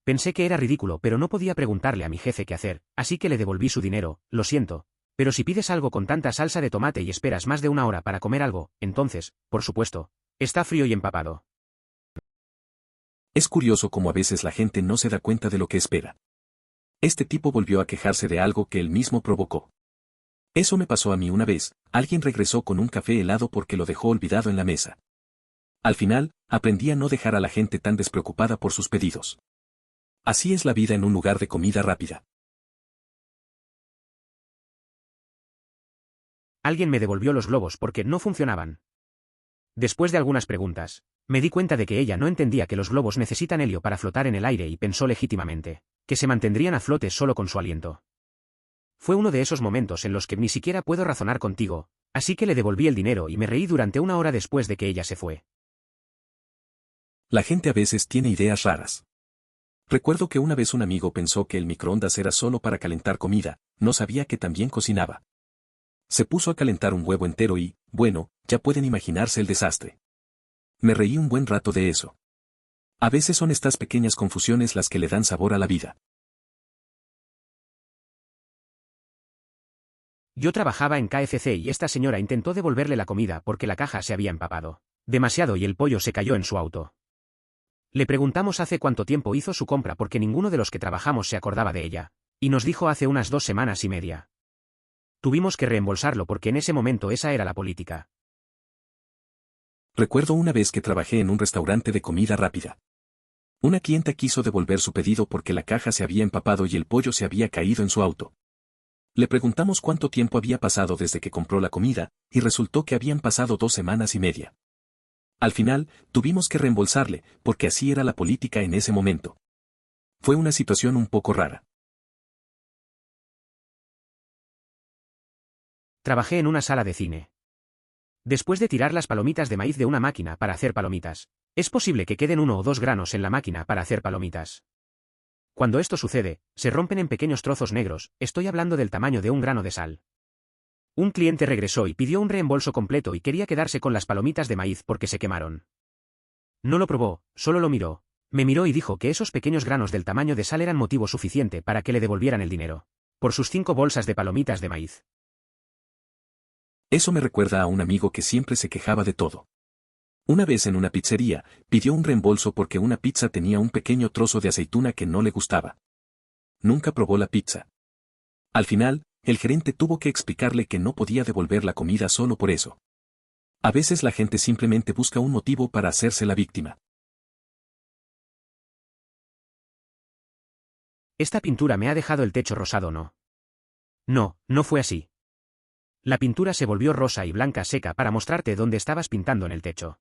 Pensé que era ridículo, pero no podía preguntarle a mi jefe qué hacer, así que le devolví su dinero. Lo siento, pero si pides algo con tanta salsa de tomate y esperas más de una hora para comer algo, entonces, por supuesto, está frío y empapado. Es curioso cómo a veces la gente no se da cuenta de lo que espera. Este tipo volvió a quejarse de algo que él mismo provocó. Eso me pasó a mí una vez, alguien regresó con un café helado porque lo dejó olvidado en la mesa. Al final, aprendí a no dejar a la gente tan despreocupada por sus pedidos. Así es la vida en un lugar de comida rápida. Alguien me devolvió los globos porque no funcionaban. Después de algunas preguntas, me di cuenta de que ella no entendía que los globos necesitan helio para flotar en el aire y pensó legítimamente que se mantendrían a flote solo con su aliento. Fue uno de esos momentos en los que ni siquiera puedo razonar contigo, así que le devolví el dinero y me reí durante una hora después de que ella se fue. La gente a veces tiene ideas raras. Recuerdo que una vez un amigo pensó que el microondas era solo para calentar comida, no sabía que también cocinaba. Se puso a calentar un huevo entero y, bueno, ya pueden imaginarse el desastre. Me reí un buen rato de eso. A veces son estas pequeñas confusiones las que le dan sabor a la vida. Yo trabajaba en KFC y esta señora intentó devolverle la comida porque la caja se había empapado demasiado y el pollo se cayó en su auto. Le preguntamos hace cuánto tiempo hizo su compra porque ninguno de los que trabajamos se acordaba de ella, y nos dijo hace unas 2 semanas y media. Tuvimos que reembolsarlo porque en ese momento esa era la política. Recuerdo una vez que trabajé en un restaurante de comida rápida. Una clienta quiso devolver su pedido porque la caja se había empapado y el pollo se había caído en su auto. Le preguntamos cuánto tiempo había pasado desde que compró la comida, y resultó que habían pasado 2 semanas y media. Al final, tuvimos que reembolsarle, porque así era la política en ese momento. Fue una situación un poco rara. Trabajé en una sala de cine. Después de tirar las palomitas de maíz de una máquina para hacer palomitas, es posible que queden 1 o 2 granos en la máquina para hacer palomitas. Cuando esto sucede, se rompen en pequeños trozos negros, estoy hablando del tamaño de un grano de sal. Un cliente regresó y pidió un reembolso completo y quería quedarse con las palomitas de maíz porque se quemaron. No lo probó, solo lo miró. Me miró y dijo que esos pequeños granos del tamaño de sal eran motivo suficiente para que le devolvieran el dinero. Por sus 5 bolsas de palomitas de maíz. Eso me recuerda a un amigo que siempre se quejaba de todo. Una vez en una pizzería, pidió un reembolso porque una pizza tenía un pequeño trozo de aceituna que no le gustaba. Nunca probó la pizza. Al final, el gerente tuvo que explicarle que no podía devolver la comida solo por eso. A veces la gente simplemente busca un motivo para hacerse la víctima. Esta pintura me ha dejado el techo rosado, ¿no? No, no fue así. La pintura se volvió rosa y blanca seca para mostrarte dónde estabas pintando en el techo.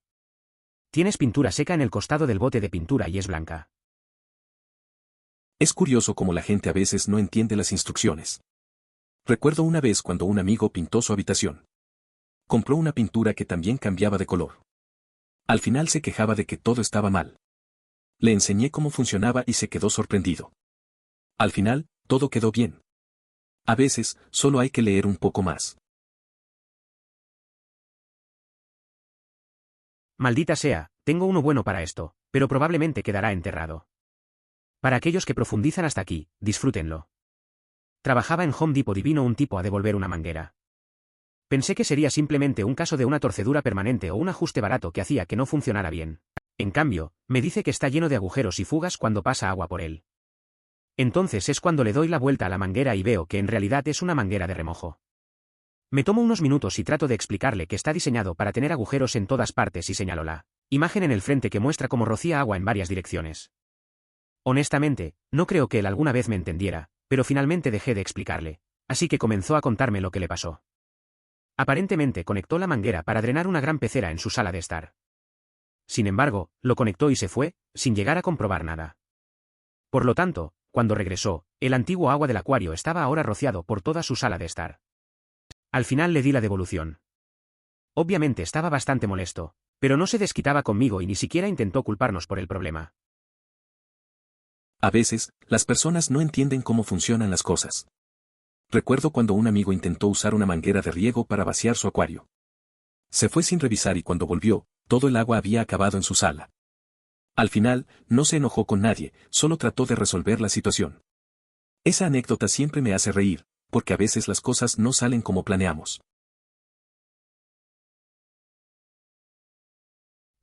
Tienes pintura seca en el costado del bote de pintura y es blanca. Es curioso cómo la gente a veces no entiende las instrucciones. Recuerdo una vez cuando un amigo pintó su habitación. Compró una pintura que también cambiaba de color. Al final se quejaba de que todo estaba mal. Le enseñé cómo funcionaba y se quedó sorprendido. Al final, todo quedó bien. A veces, solo hay que leer un poco más. Maldita sea, tengo uno bueno para esto, pero probablemente quedará enterrado. Para aquellos que profundizan hasta aquí, disfrútenlo. Trabajaba en Home Depot y vino un tipo a devolver una manguera. Pensé que sería simplemente un caso de una torcedura permanente o un ajuste barato que hacía que no funcionara bien. En cambio, me dice que está lleno de agujeros y fugas cuando pasa agua por él. Entonces es cuando le doy la vuelta a la manguera y veo que en realidad es una manguera de remojo. Me tomo unos minutos y trato de explicarle que está diseñado para tener agujeros en todas partes y señalo la imagen en el frente que muestra cómo rocía agua en varias direcciones. Honestamente, no creo que él alguna vez me entendiera, pero finalmente dejé de explicarle, así que comenzó a contarme lo que le pasó. Aparentemente conectó la manguera para drenar una gran pecera en su sala de estar. Sin embargo, lo conectó y se fue, sin llegar a comprobar nada. Por lo tanto, cuando regresó, el antiguo agua del acuario estaba ahora rociado por toda su sala de estar. Al final le di la devolución. Obviamente estaba bastante molesto, pero no se desquitaba conmigo y ni siquiera intentó culparnos por el problema. A veces, las personas no entienden cómo funcionan las cosas. Recuerdo cuando un amigo intentó usar una manguera de riego para vaciar su acuario. Se fue sin revisar y cuando volvió, todo el agua había acabado en su sala. Al final, no se enojó con nadie, solo trató de resolver la situación. Esa anécdota siempre me hace reír, porque a veces las cosas no salen como planeamos.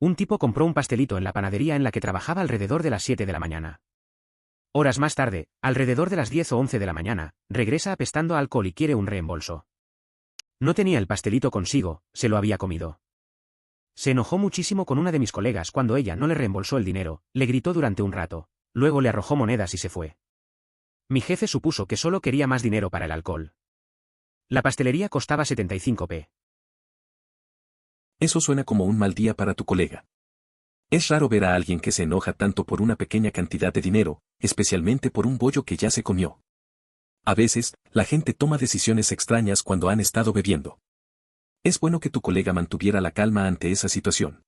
Un tipo compró un pastelito en la panadería en la que trabajaba alrededor de las 7 de la mañana. Horas más tarde, alrededor de las 10 o 11 de la mañana, regresa apestando a alcohol y quiere un reembolso. No tenía el pastelito consigo, se lo había comido. Se enojó muchísimo con una de mis colegas cuando ella no le reembolsó el dinero, le gritó durante un rato, luego le arrojó monedas y se fue. Mi jefe supuso que solo quería más dinero para el alcohol. La pastelería costaba 75p. Eso suena como un mal día para tu colega. Es raro ver a alguien que se enoja tanto por una pequeña cantidad de dinero, especialmente por un bollo que ya se comió. A veces, la gente toma decisiones extrañas cuando han estado bebiendo. Es bueno que tu colega mantuviera la calma ante esa situación.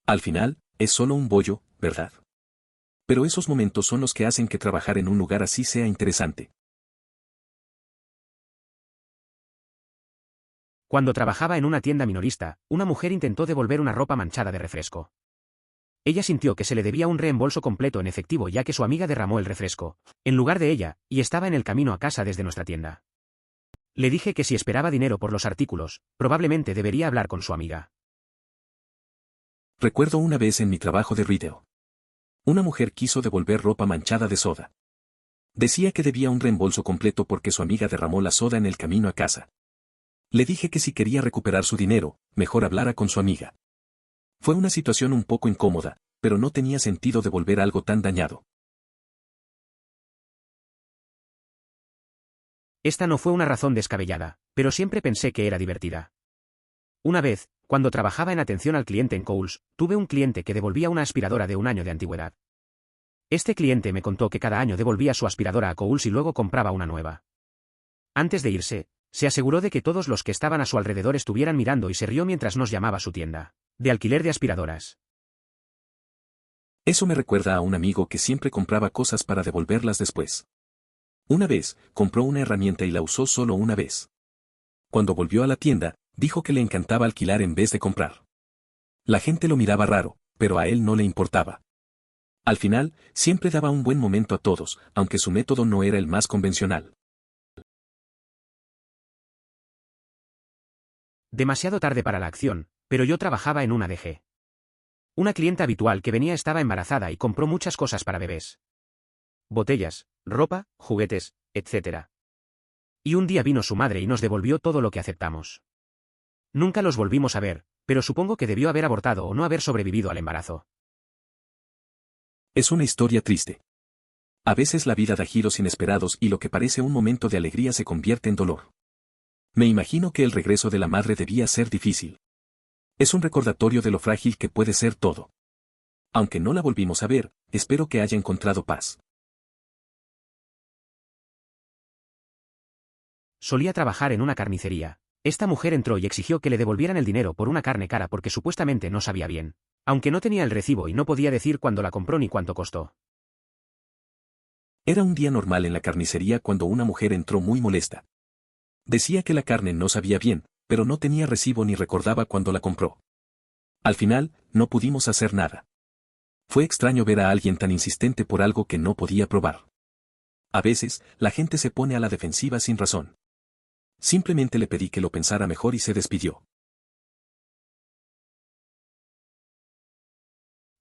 Al final, es solo un bollo, ¿verdad? Pero esos momentos son los que hacen que trabajar en un lugar así sea interesante. Cuando trabajaba en una tienda minorista, una mujer intentó devolver una ropa manchada de refresco. Ella sintió que se le debía un reembolso completo en efectivo ya que su amiga derramó el refresco, en lugar de ella, y estaba en el camino a casa desde nuestra tienda. Le dije que si esperaba dinero por los artículos, probablemente debería hablar con su amiga. Recuerdo una vez en mi trabajo de retail. Una mujer quiso devolver ropa manchada de soda. Decía que debía un reembolso completo porque su amiga derramó la soda en el camino a casa. Le dije que si quería recuperar su dinero, mejor hablara con su amiga. Fue una situación un poco incómoda, pero no tenía sentido devolver algo tan dañado. Esta no fue una razón descabellada, pero siempre pensé que era divertida. Una vez, cuando trabajaba en atención al cliente en Kohl's, tuve un cliente que devolvía una aspiradora de un año de antigüedad. Este cliente me contó que cada año devolvía su aspiradora a Kohl's y luego compraba una nueva. Antes de irse, se aseguró de que todos los que estaban a su alrededor estuvieran mirando y se rió mientras nos llamaba a su tienda de alquiler de aspiradoras. Eso me recuerda a un amigo que siempre compraba cosas para devolverlas después. Una vez, compró una herramienta y la usó solo una vez. Cuando volvió a la tienda, dijo que le encantaba alquilar en vez de comprar. La gente lo miraba raro, pero a él no le importaba. Al final, siempre daba un buen momento a todos, aunque su método no era el más convencional. Demasiado tarde para la acción, pero yo trabajaba en una DG. Una clienta habitual que venía estaba embarazada y compró muchas cosas para bebés. Botellas, ropa, juguetes, etc. Y un día vino su madre y nos devolvió todo lo que aceptamos. Nunca los volvimos a ver, pero supongo que debió haber abortado o no haber sobrevivido al embarazo. Es una historia triste. A veces la vida da giros inesperados y lo que parece un momento de alegría se convierte en dolor. Me imagino que el regreso de la madre debía ser difícil. Es un recordatorio de lo frágil que puede ser todo. Aunque no la volvimos a ver, espero que haya encontrado paz. Solía trabajar en una carnicería. Esta mujer entró y exigió que le devolvieran el dinero por una carne cara porque supuestamente no sabía bien. Aunque no tenía el recibo y no podía decir cuándo la compró ni cuánto costó. Era un día normal en la carnicería cuando una mujer entró muy molesta. Decía que la carne no sabía bien, pero no tenía recibo ni recordaba cuándo la compró. Al final, no pudimos hacer nada. Fue extraño ver a alguien tan insistente por algo que no podía probar. A veces, la gente se pone a la defensiva sin razón. Simplemente le pedí que lo pensara mejor y se despidió.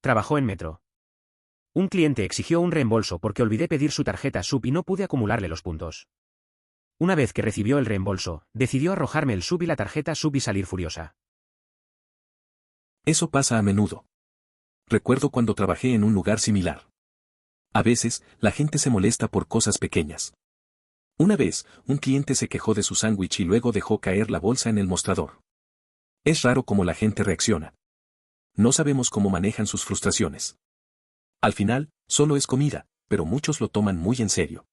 Trabajó en Metro. Un cliente exigió un reembolso porque olvidé pedir su tarjeta SUB y no pude acumularle los puntos. Una vez que recibió el reembolso, decidió arrojarme el SUB y la tarjeta SUB y salir furiosa. Eso pasa a menudo. Recuerdo cuando trabajé en un lugar similar. A veces, la gente se molesta por cosas pequeñas. Una vez, un cliente se quejó de su sándwich y luego dejó caer la bolsa en el mostrador. Es raro cómo la gente reacciona. No sabemos cómo manejan sus frustraciones. Al final, solo es comida, pero muchos lo toman muy en serio.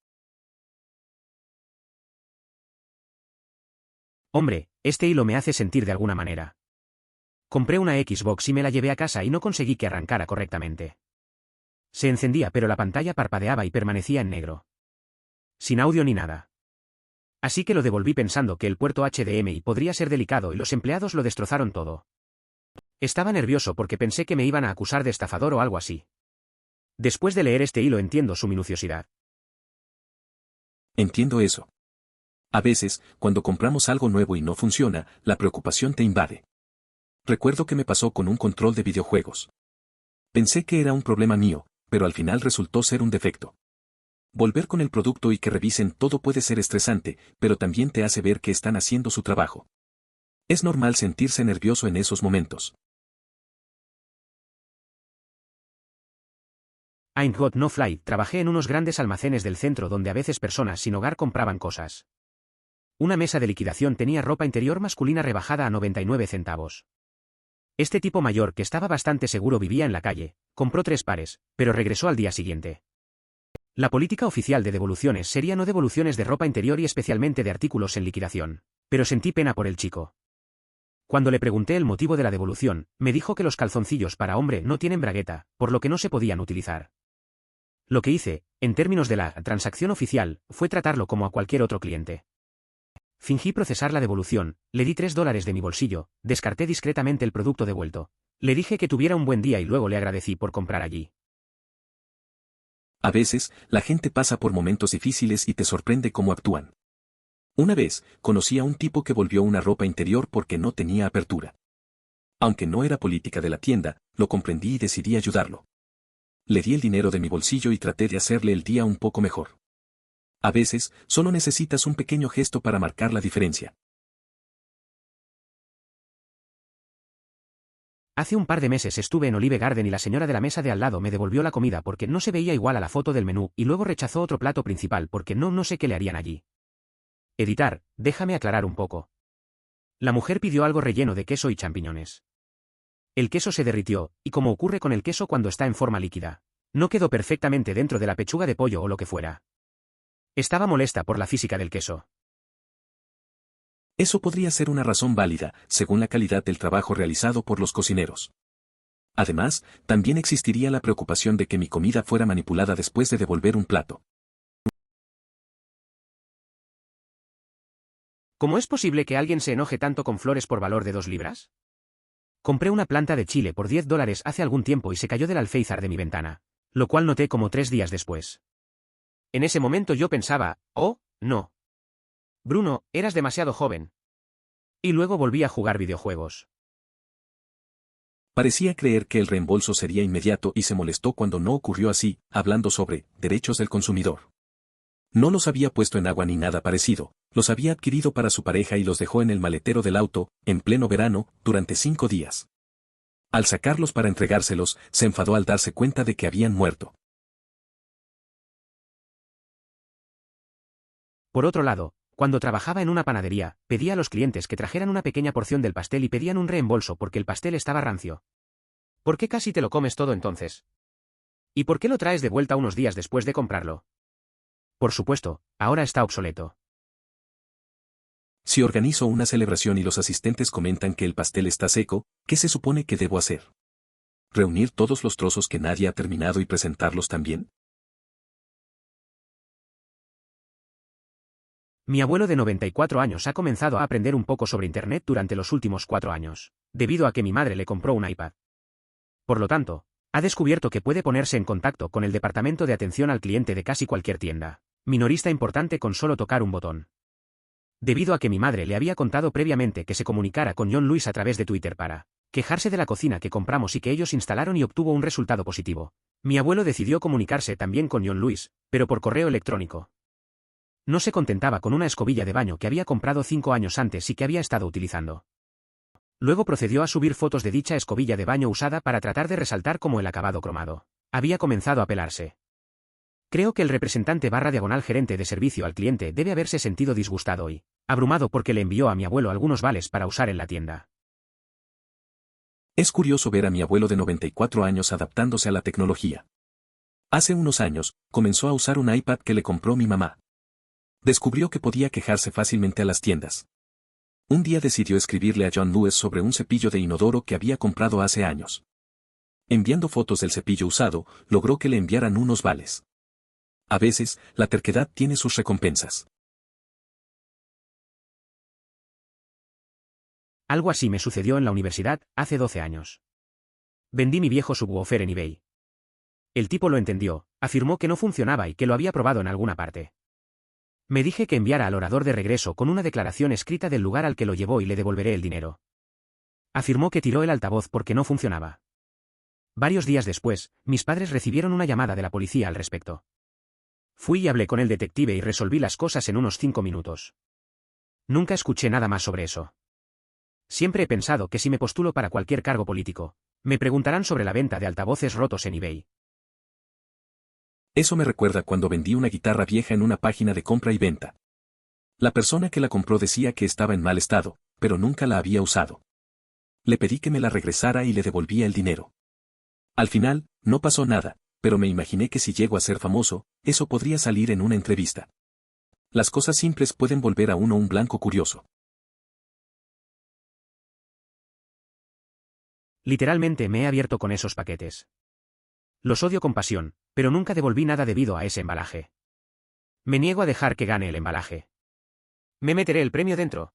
Hombre, este hilo me hace sentir de alguna manera. Compré una Xbox y me la llevé a casa y no conseguí que arrancara correctamente. Se encendía pero la pantalla parpadeaba y permanecía en negro. Sin audio ni nada. Así que lo devolví pensando que el puerto HDMI podría ser delicado y los empleados lo destrozaron todo. Estaba nervioso porque pensé que me iban a acusar de estafador o algo así. Después de leer este hilo entiendo su minuciosidad. Entiendo eso. A veces, cuando compramos algo nuevo y no funciona, la preocupación te invade. Recuerdo que me pasó con un control de videojuegos. Pensé que era un problema mío, pero al final resultó ser un defecto. Volver con el producto y que revisen todo puede ser estresante, pero también te hace ver que están haciendo su trabajo. Es normal sentirse nervioso en esos momentos. Ain't got no fly, trabajé en unos grandes almacenes del centro donde a veces personas sin hogar compraban cosas. Una mesa de liquidación tenía ropa interior masculina rebajada a 99 centavos. Este tipo mayor que estaba bastante seguro vivía en la calle, compró 3 pares, pero regresó al día siguiente. La política oficial de devoluciones sería no devoluciones de ropa interior y especialmente de artículos en liquidación, pero sentí pena por el chico. Cuando le pregunté el motivo de la devolución, me dijo que los calzoncillos para hombre no tienen bragueta, por lo que no se podían utilizar. Lo que hice, en términos de la transacción oficial, fue tratarlo como a cualquier otro cliente. Fingí procesar la devolución, le di $3 de mi bolsillo, descarté discretamente el producto devuelto. Le dije que tuviera un buen día y luego le agradecí por comprar allí. A veces, la gente pasa por momentos difíciles y te sorprende cómo actúan. Una vez, conocí a un tipo que volvió una ropa interior porque no tenía apertura. Aunque no era política de la tienda, lo comprendí y decidí ayudarlo. Le di el dinero de mi bolsillo y traté de hacerle el día un poco mejor. A veces, solo necesitas un pequeño gesto para marcar la diferencia. Hace un par de meses estuve en Olive Garden y la señora de la mesa de al lado me devolvió la comida porque no se veía igual a la foto del menú y luego rechazó otro plato principal porque no sé qué le harían allí. Editar, déjame aclarar un poco. La mujer pidió algo relleno de queso y champiñones. El queso se derritió, y como ocurre con el queso cuando está en forma líquida, no quedó perfectamente dentro de la pechuga de pollo o lo que fuera. Estaba molesta por la física del queso. Eso podría ser una razón válida, según la calidad del trabajo realizado por los cocineros. Además, también existiría la preocupación de que mi comida fuera manipulada después de devolver un plato. ¿Cómo es posible que alguien se enoje tanto con flores por valor de 2 libras? Compré una planta de chile por $10 hace algún tiempo y se cayó del alféizar de mi ventana, lo cual noté como 3 días después. En ese momento yo pensaba, oh, no. Bruno, eras demasiado joven. Y luego volví a jugar videojuegos. Parecía creer que el reembolso sería inmediato y se molestó cuando no ocurrió así, hablando sobre derechos del consumidor. No los había puesto en agua ni nada parecido, los había adquirido para su pareja y los dejó en el maletero del auto, en pleno verano, durante 5 días. Al sacarlos para entregárselos, se enfadó al darse cuenta de que habían muerto. Por otro lado, cuando trabajaba en una panadería, pedía a los clientes que trajeran una pequeña porción del pastel y pedían un reembolso porque el pastel estaba rancio. ¿Por qué casi te lo comes todo entonces? ¿Y por qué lo traes de vuelta unos días después de comprarlo? Por supuesto, ahora está obsoleto. Si organizo una celebración y los asistentes comentan que el pastel está seco, ¿qué se supone que debo hacer? ¿Reunir todos los trozos que nadie ha terminado y presentarlos también? Mi abuelo de 94 años ha comenzado a aprender un poco sobre Internet durante los últimos 4 años, debido a que mi madre le compró un iPad. Por lo tanto, ha descubierto que puede ponerse en contacto con el departamento de atención al cliente de casi cualquier tienda, minorista importante con solo tocar un botón. Debido a que mi madre le había contado previamente que se comunicara con John Lewis a través de Twitter para quejarse de la cocina que compramos y que ellos instalaron y obtuvo un resultado positivo, mi abuelo decidió comunicarse también con John Lewis, pero por correo electrónico. No se contentaba con una escobilla de baño que había comprado 5 años antes y que había estado utilizando. Luego procedió a subir fotos de dicha escobilla de baño usada para tratar de resaltar como el acabado cromado había comenzado a pelarse. Creo que el representante / gerente de servicio al cliente debe haberse sentido disgustado y abrumado porque le envió a mi abuelo algunos vales para usar en la tienda. Es curioso ver a mi abuelo de 94 años adaptándose a la tecnología. Hace unos años, comenzó a usar un iPad que le compró mi mamá. Descubrió que podía quejarse fácilmente a las tiendas. Un día decidió escribirle a John Lewis sobre un cepillo de inodoro que había comprado hace años. Enviando fotos del cepillo usado, logró que le enviaran unos vales. A veces, la terquedad tiene sus recompensas. Algo así me sucedió en la universidad, hace 12 años. Vendí mi viejo subwoofer en eBay. El tipo lo entendió, afirmó que no funcionaba y que lo había probado en alguna parte. Me dije que enviara al orador de regreso con una declaración escrita del lugar al que lo llevó y le devolveré el dinero. Afirmó que tiró el altavoz porque no funcionaba. Varios días después, mis padres recibieron una llamada de la policía al respecto. Fui y hablé con el detective y resolví las cosas en unos 5 minutos. Nunca escuché nada más sobre eso. Siempre he pensado que si me postulo para cualquier cargo político, me preguntarán sobre la venta de altavoces rotos en eBay. Eso me recuerda cuando vendí una guitarra vieja en una página de compra y venta. La persona que la compró decía que estaba en mal estado, pero nunca la había usado. Le pedí que me la regresara y le devolvía el dinero. Al final, no pasó nada, pero me imaginé que si llego a ser famoso, eso podría salir en una entrevista. Las cosas simples pueden volver a uno un blanco curioso. Literalmente me he abierto con esos paquetes. Los odio con pasión, pero nunca devolví nada debido a ese embalaje. Me niego a dejar que gane el embalaje. Me meteré el premio dentro.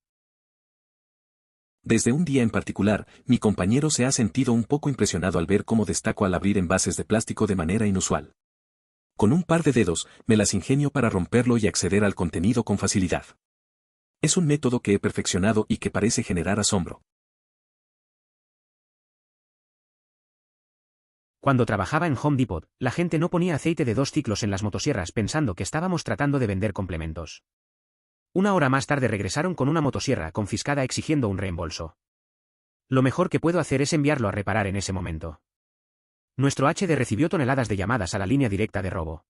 Desde un día en particular, mi compañero se ha sentido un poco impresionado al ver cómo destaco al abrir envases de plástico de manera inusual. Con un par de dedos, me las ingenio para romperlo y acceder al contenido con facilidad. Es un método que he perfeccionado y que parece generar asombro. Cuando trabajaba en Home Depot, la gente no ponía aceite de 2 ciclos en las motosierras pensando que estábamos tratando de vender complementos. 1 hora más tarde regresaron con una motosierra confiscada exigiendo un reembolso. Lo mejor que puedo hacer es enviarlo a reparar en ese momento. Nuestro HD recibió toneladas de llamadas a la línea directa de robo.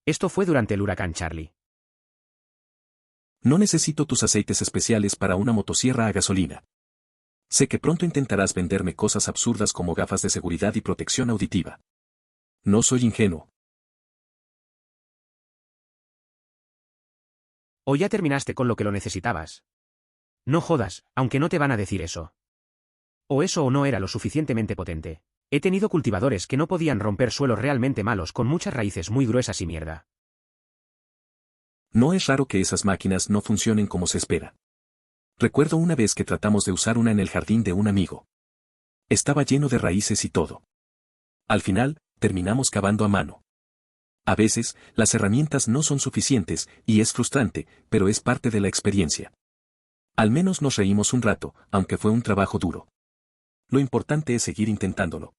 Esto fue durante el huracán Charlie. No necesito tus aceites especiales para una motosierra a gasolina. Sé que pronto intentarás venderme cosas absurdas como gafas de seguridad y protección auditiva. No soy ingenuo. ¿O ya terminaste con lo que lo necesitabas? No jodas, aunque no te van a decir eso. O eso o no era lo suficientemente potente. He tenido cultivadores que no podían romper suelos realmente malos con muchas raíces muy gruesas y mierda. No es raro que esas máquinas no funcionen como se espera. Recuerdo una vez que tratamos de usar una en el jardín de un amigo. Estaba lleno de raíces y todo. Al final, terminamos cavando a mano. A veces, las herramientas no son suficientes, y es frustrante, pero es parte de la experiencia. Al menos nos reímos un rato, aunque fue un trabajo duro. Lo importante es seguir intentándolo.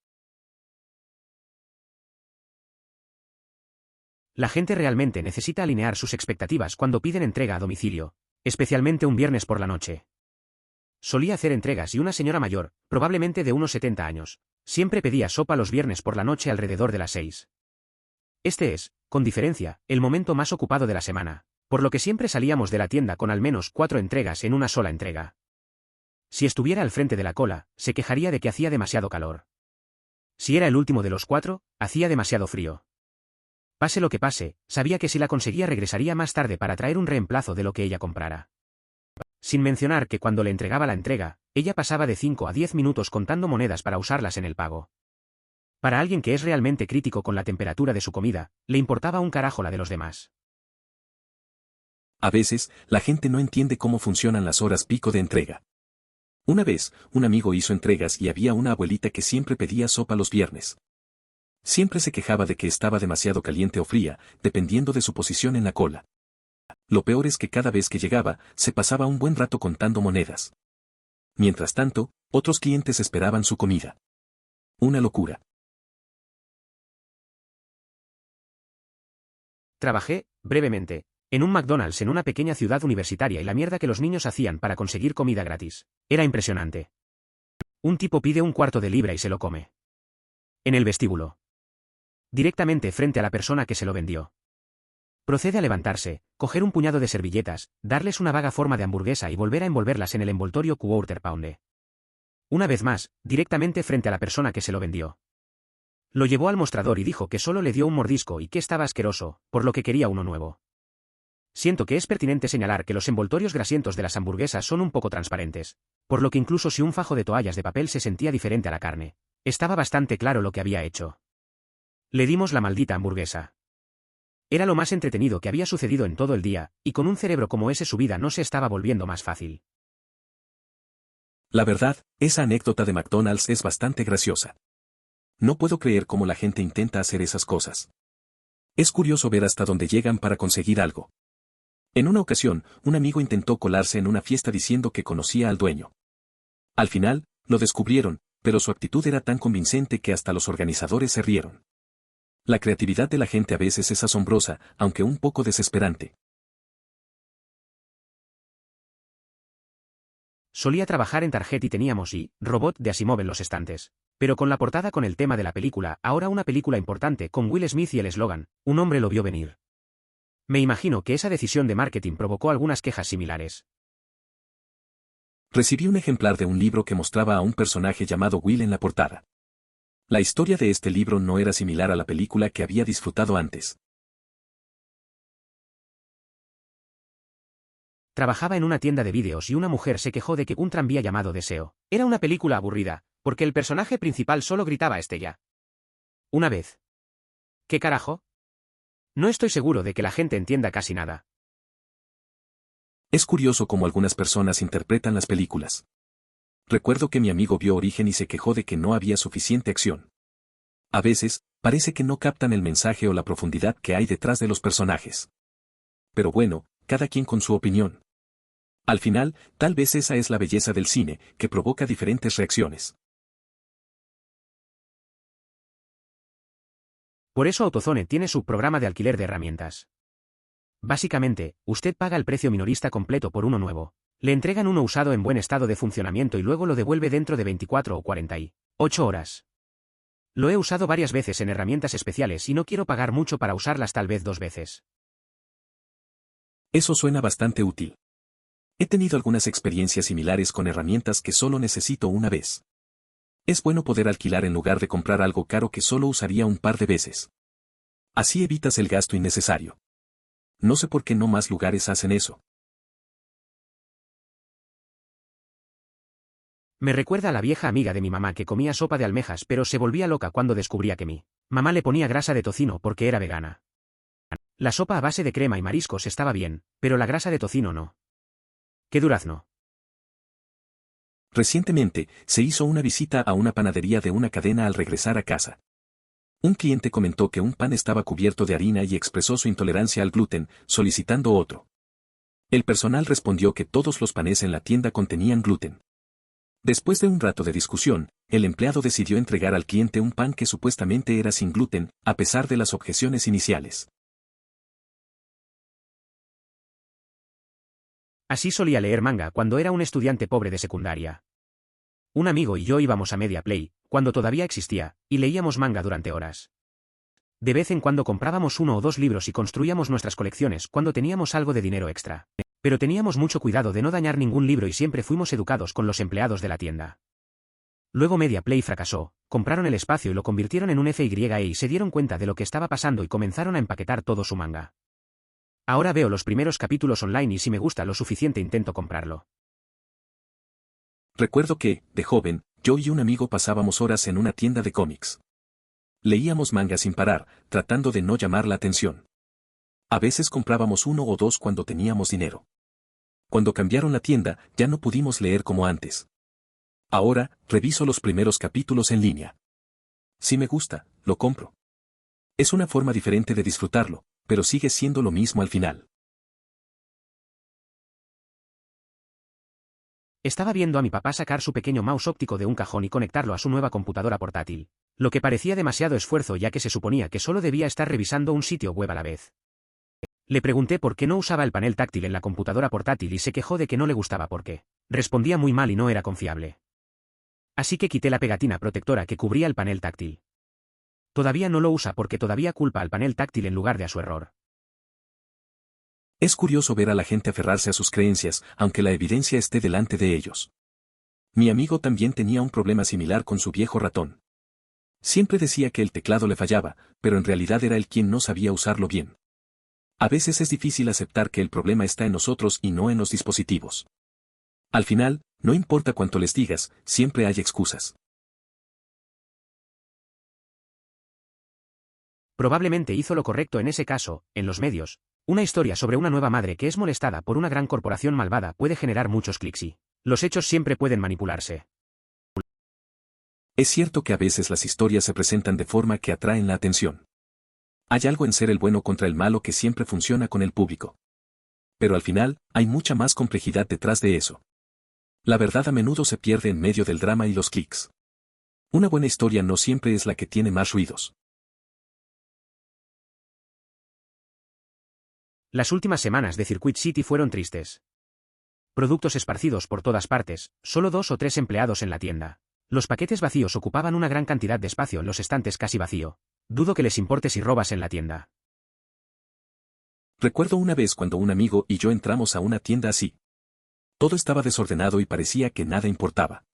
La gente realmente necesita alinear sus expectativas cuando piden entrega a domicilio, especialmente un viernes por la noche. Solía hacer entregas y una señora mayor, probablemente de unos 70 años, siempre pedía sopa los viernes por la noche alrededor de las 6. Este es, con diferencia, el momento más ocupado de la semana, por lo que siempre salíamos de la tienda con al menos 4 entregas en una sola entrega. Si estuviera al frente de la cola, se quejaría de que hacía demasiado calor. Si era el último de los 4, hacía demasiado frío. Pase lo que pase, sabía que si la conseguía regresaría más tarde para traer un reemplazo de lo que ella comprara. Sin mencionar que cuando le entregaba la entrega, ella pasaba de 5 a 10 minutos contando monedas para usarlas en el pago. Para alguien que es realmente crítico con la temperatura de su comida, le importaba un carajo la de los demás. A veces, la gente no entiende cómo funcionan las horas pico de entrega. Una vez, un amigo hizo entregas y había una abuelita que siempre pedía sopa los viernes. Siempre se quejaba de que estaba demasiado caliente o fría, dependiendo de su posición en la cola. Lo peor es que cada vez que llegaba, se pasaba un buen rato contando monedas. Mientras tanto, otros clientes esperaban su comida. Una locura. Trabajé, brevemente, en un McDonald's en una pequeña ciudad universitaria y la mierda que los niños hacían para conseguir comida gratis. Era impresionante. Un tipo pide un cuarto de libra y se lo come. En el vestíbulo. Directamente frente a la persona que se lo vendió. Procede a levantarse, coger un puñado de servilletas, darles una vaga forma de hamburguesa y volver a envolverlas en el envoltorio Quarter Pounder. Una vez más, directamente frente a la persona que se lo vendió. Lo llevó al mostrador y dijo que solo le dio un mordisco y que estaba asqueroso, por lo que quería uno nuevo. Siento que es pertinente señalar que los envoltorios grasientos de las hamburguesas son un poco transparentes, por lo que incluso si un fajo de toallas de papel se sentía diferente a la carne, estaba bastante claro lo que había hecho. Le dimos la maldita hamburguesa. Era lo más entretenido que había sucedido en todo el día, y con un cerebro como ese su vida no se estaba volviendo más fácil. La verdad, esa anécdota de McDonald's es bastante graciosa. No puedo creer cómo la gente intenta hacer esas cosas. Es curioso ver hasta dónde llegan para conseguir algo. En una ocasión, un amigo intentó colarse en una fiesta diciendo que conocía al dueño. Al final, lo descubrieron, pero su actitud era tan convincente que hasta los organizadores se rieron. La creatividad de la gente a veces es asombrosa, aunque un poco desesperante. Solía trabajar en Target y teníamos robot de Asimov en los estantes. Pero con la portada con el tema de la película, ahora una película importante con Will Smith y el eslogan, un hombre lo vio venir. Me imagino que esa decisión de marketing provocó algunas quejas similares. Recibí un ejemplar de un libro que mostraba a un personaje llamado Will en la portada. La historia de este libro no era similar a la película que había disfrutado antes. Trabajaba en una tienda de vídeos y una mujer se quejó de que un tranvía llamado Deseo era una película aburrida, porque el personaje principal solo gritaba Estella. Una vez. ¿Qué carajo? No estoy seguro de que la gente entienda casi nada. Es curioso cómo algunas personas interpretan las películas. Recuerdo que mi amigo vio Origen y se quejó de que no había suficiente acción. A veces, parece que no captan el mensaje o la profundidad que hay detrás de los personajes. Pero bueno, cada quien con su opinión. Al final, tal vez esa es la belleza del cine, que provoca diferentes reacciones. Por eso AutoZone tiene su programa de alquiler de herramientas. Básicamente, usted paga el precio minorista completo por uno nuevo. Le entregan uno usado en buen estado de funcionamiento y luego lo devuelve dentro de 24 o 48 horas. Lo he usado varias veces en herramientas especiales y no quiero pagar mucho para usarlas tal vez 2 veces. Eso suena bastante útil. He tenido algunas experiencias similares con herramientas que solo necesito una vez. Es bueno poder alquilar en lugar de comprar algo caro que solo usaría un par de veces. Así evitas el gasto innecesario. No sé por qué no más lugares hacen eso. Me recuerda a la vieja amiga de mi mamá que comía sopa de almejas pero se volvía loca cuando descubría que mi mamá le ponía grasa de tocino porque era vegana. La sopa a base de crema y mariscos estaba bien, pero la grasa de tocino no. ¡Qué durazno! Recientemente, se hizo una visita a una panadería de una cadena al regresar a casa. Un cliente comentó que un pan estaba cubierto de harina y expresó su intolerancia al gluten, solicitando otro. El personal respondió que todos los panes en la tienda contenían gluten. Después de un rato de discusión, el empleado decidió entregar al cliente un pan que supuestamente era sin gluten, a pesar de las objeciones iniciales. Así solía leer manga cuando era un estudiante pobre de secundaria. Un amigo y yo íbamos a Media Play, cuando todavía existía, y leíamos manga durante horas. De vez en cuando comprábamos 1 o 2 libros y construíamos nuestras colecciones cuando teníamos algo de dinero extra. Pero teníamos mucho cuidado de no dañar ningún libro y siempre fuimos educados con los empleados de la tienda. Luego Media Play fracasó, compraron el espacio y lo convirtieron en un FYE y se dieron cuenta de lo que estaba pasando y comenzaron a empaquetar todo su manga. Ahora veo los primeros capítulos online y si me gusta lo suficiente intento comprarlo. Recuerdo que, de joven, yo y un amigo pasábamos horas en una tienda de cómics. Leíamos manga sin parar, tratando de no llamar la atención. A veces comprábamos 1 o 2 cuando teníamos dinero. Cuando cambiaron la tienda, ya no pudimos leer como antes. Ahora, reviso los primeros capítulos en línea. Si me gusta, lo compro. Es una forma diferente de disfrutarlo, pero sigue siendo lo mismo al final. Estaba viendo a mi papá sacar su pequeño mouse óptico de un cajón y conectarlo a su nueva computadora portátil, lo que parecía demasiado esfuerzo ya que se suponía que solo debía estar revisando un sitio web a la vez. Le pregunté por qué no usaba el panel táctil en la computadora portátil y se quejó de que no le gustaba porque respondía muy mal y no era confiable. Así que quité la pegatina protectora que cubría el panel táctil. Todavía no lo usa porque todavía culpa al panel táctil en lugar de a su error. Es curioso ver a la gente aferrarse a sus creencias, aunque la evidencia esté delante de ellos. Mi amigo también tenía un problema similar con su viejo ratón. Siempre decía que el teclado le fallaba, pero en realidad era él quien no sabía usarlo bien. A veces es difícil aceptar que el problema está en nosotros y no en los dispositivos. Al final, no importa cuánto les digas, siempre hay excusas. Probablemente hizo lo correcto en ese caso, en los medios. Una historia sobre una nueva madre que es molestada por una gran corporación malvada puede generar muchos clics y los hechos siempre pueden manipularse. Es cierto que a veces las historias se presentan de forma que atraen la atención. Hay algo en ser el bueno contra el malo que siempre funciona con el público. Pero al final, hay mucha más complejidad detrás de eso. La verdad a menudo se pierde en medio del drama y los clics. Una buena historia no siempre es la que tiene más ruidos. Las últimas semanas de Circuit City fueron tristes. Productos esparcidos por todas partes, solo 2 o 3 empleados en la tienda. Los paquetes vacíos ocupaban una gran cantidad de espacio en los estantes casi vacío. Dudo que les importe si robas en la tienda. Recuerdo una vez cuando un amigo y yo entramos a una tienda así. Todo estaba desordenado y parecía que nada importaba.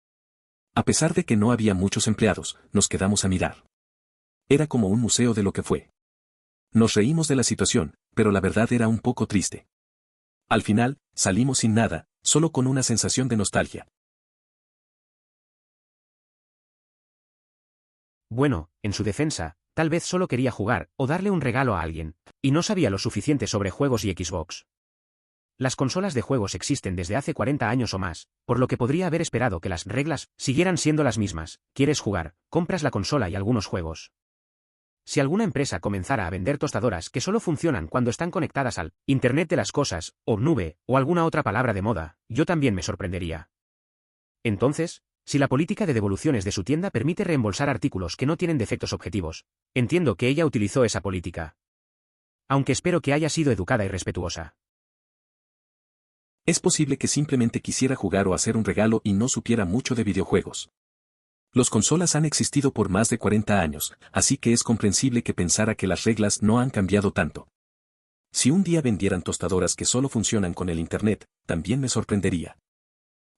A pesar de que no había muchos empleados, nos quedamos a mirar. Era como un museo de lo que fue. Nos reímos de la situación, pero la verdad era un poco triste. Al final, salimos sin nada, solo con una sensación de nostalgia. Bueno, en su defensa, tal vez solo quería jugar o darle un regalo a alguien, y no sabía lo suficiente sobre juegos y Xbox. Las consolas de juegos existen desde hace 40 años o más, por lo que podría haber esperado que las reglas siguieran siendo las mismas. ¿Quieres jugar? Compras la consola y algunos juegos. Si alguna empresa comenzara a vender tostadoras que solo funcionan cuando están conectadas al Internet de las cosas, o nube, o alguna otra palabra de moda, yo también me sorprendería. Entonces, si la política de devoluciones de su tienda permite reembolsar artículos que no tienen defectos objetivos, entiendo que ella utilizó esa política. Aunque espero que haya sido educada y respetuosa. Es posible que simplemente quisiera jugar o hacer un regalo y no supiera mucho de videojuegos. Las consolas han existido por más de 40 años, así que es comprensible que pensara que las reglas no han cambiado tanto. Si un día vendieran tostadoras que solo funcionan con el Internet, también me sorprendería.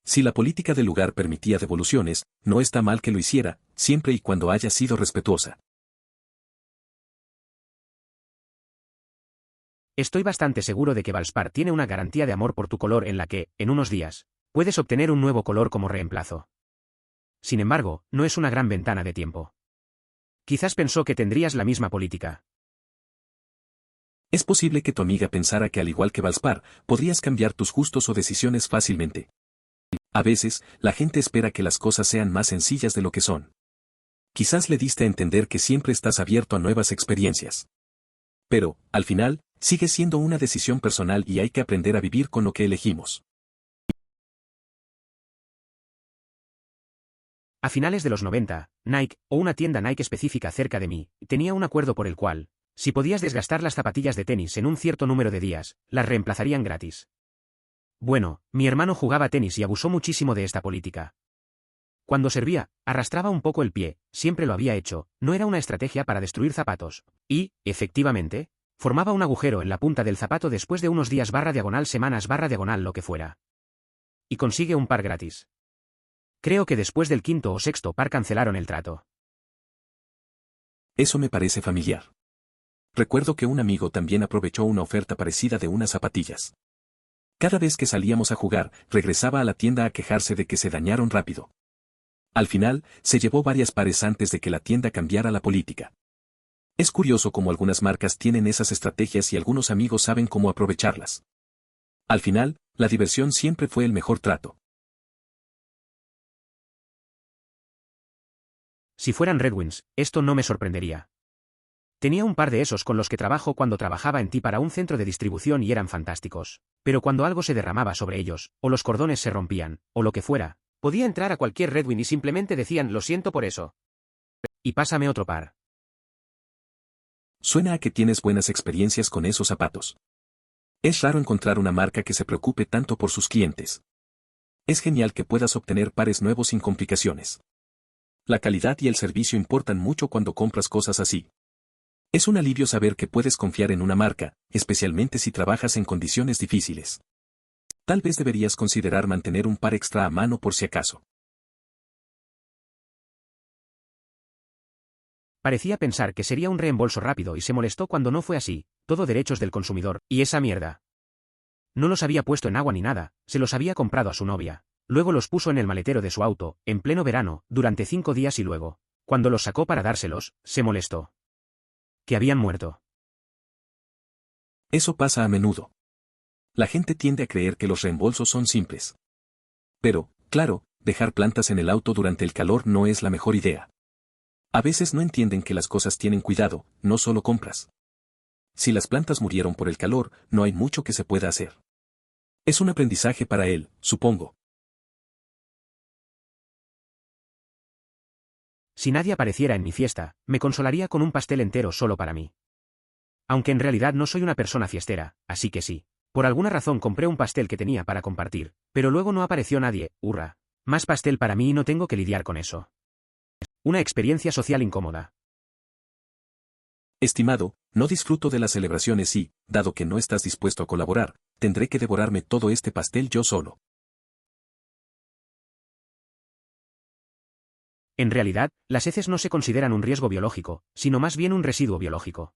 Si la política del lugar permitía devoluciones, no está mal que lo hiciera, siempre y cuando haya sido respetuosa. Estoy bastante seguro de que Valspar tiene una garantía de amor por tu color en la que, en unos días, puedes obtener un nuevo color como reemplazo. Sin embargo, no es una gran ventana de tiempo. Quizás pensó que tendrías la misma política. Es posible que tu amiga pensara que al igual que Valspar, podrías cambiar tus gustos o decisiones fácilmente. A veces, la gente espera que las cosas sean más sencillas de lo que son. Quizás le diste a entender que siempre estás abierto a nuevas experiencias. Pero, al final, sigue siendo una decisión personal y hay que aprender a vivir con lo que elegimos. A finales de los 90, Nike, o una tienda Nike específica cerca de mí, tenía un acuerdo por el cual, si podías desgastar las zapatillas de tenis en un cierto número de días, las reemplazarían gratis. Bueno, mi hermano jugaba tenis y abusó muchísimo de esta política. Cuando servía, arrastraba un poco el pie, siempre lo había hecho, no era una estrategia para destruir zapatos. Y, efectivamente, formaba un agujero en la punta del zapato después de unos días / semanas / lo que fuera. Y consigue un par gratis. Creo que después del quinto o sexto par cancelaron el trato. Eso me parece familiar. Recuerdo que un amigo también aprovechó una oferta parecida de unas zapatillas. Cada vez que salíamos a jugar, regresaba a la tienda a quejarse de que se dañaron rápido. Al final, se llevó varias pares antes de que la tienda cambiara la política. Es curioso cómo algunas marcas tienen esas estrategias y algunos amigos saben cómo aprovecharlas. Al final, la diversión siempre fue el mejor trato. Si fueran Red Wings, esto no me sorprendería. Tenía un par de esos con los que trabajo cuando trabajaba en ti para un centro de distribución y eran fantásticos. Pero cuando algo se derramaba sobre ellos, o los cordones se rompían, o lo que fuera, podía entrar a cualquier Red Wing y simplemente decían lo siento por eso. Y pásame otro par. Suena a que tienes buenas experiencias con esos zapatos. Es raro encontrar una marca que se preocupe tanto por sus clientes. Es genial que puedas obtener pares nuevos sin complicaciones. La calidad y el servicio importan mucho cuando compras cosas así. Es un alivio saber que puedes confiar en una marca, especialmente si trabajas en condiciones difíciles. Tal vez deberías considerar mantener un par extra a mano por si acaso. Parecía pensar que sería un reembolso rápido y se molestó cuando no fue así, todo derechos del consumidor, y esa mierda. No los había puesto en agua ni nada, se los había comprado a su novia. Luego los puso en el maletero de su auto, en pleno verano, durante 5 días y luego, cuando los sacó para dárselos, se molestó. Que habían muerto. Eso pasa a menudo. La gente tiende a creer que los reembolsos son simples. Pero, claro, dejar plantas en el auto durante el calor no es la mejor idea. A veces no entienden que las cosas tienen cuidado, no solo compras. Si las plantas murieron por el calor, no hay mucho que se pueda hacer. Es un aprendizaje para él, supongo. Si nadie apareciera en mi fiesta, me consolaría con un pastel entero solo para mí. Aunque en realidad no soy una persona fiestera, así que sí. Por alguna razón compré un pastel que tenía para compartir, pero luego no apareció nadie, hurra. Más pastel para mí y no tengo que lidiar con eso. Una experiencia social incómoda. Estimado, no disfruto de las celebraciones y, dado que no estás dispuesto a colaborar, tendré que devorarme todo este pastel yo solo. En realidad, las heces no se consideran un riesgo biológico, sino más bien un residuo biológico.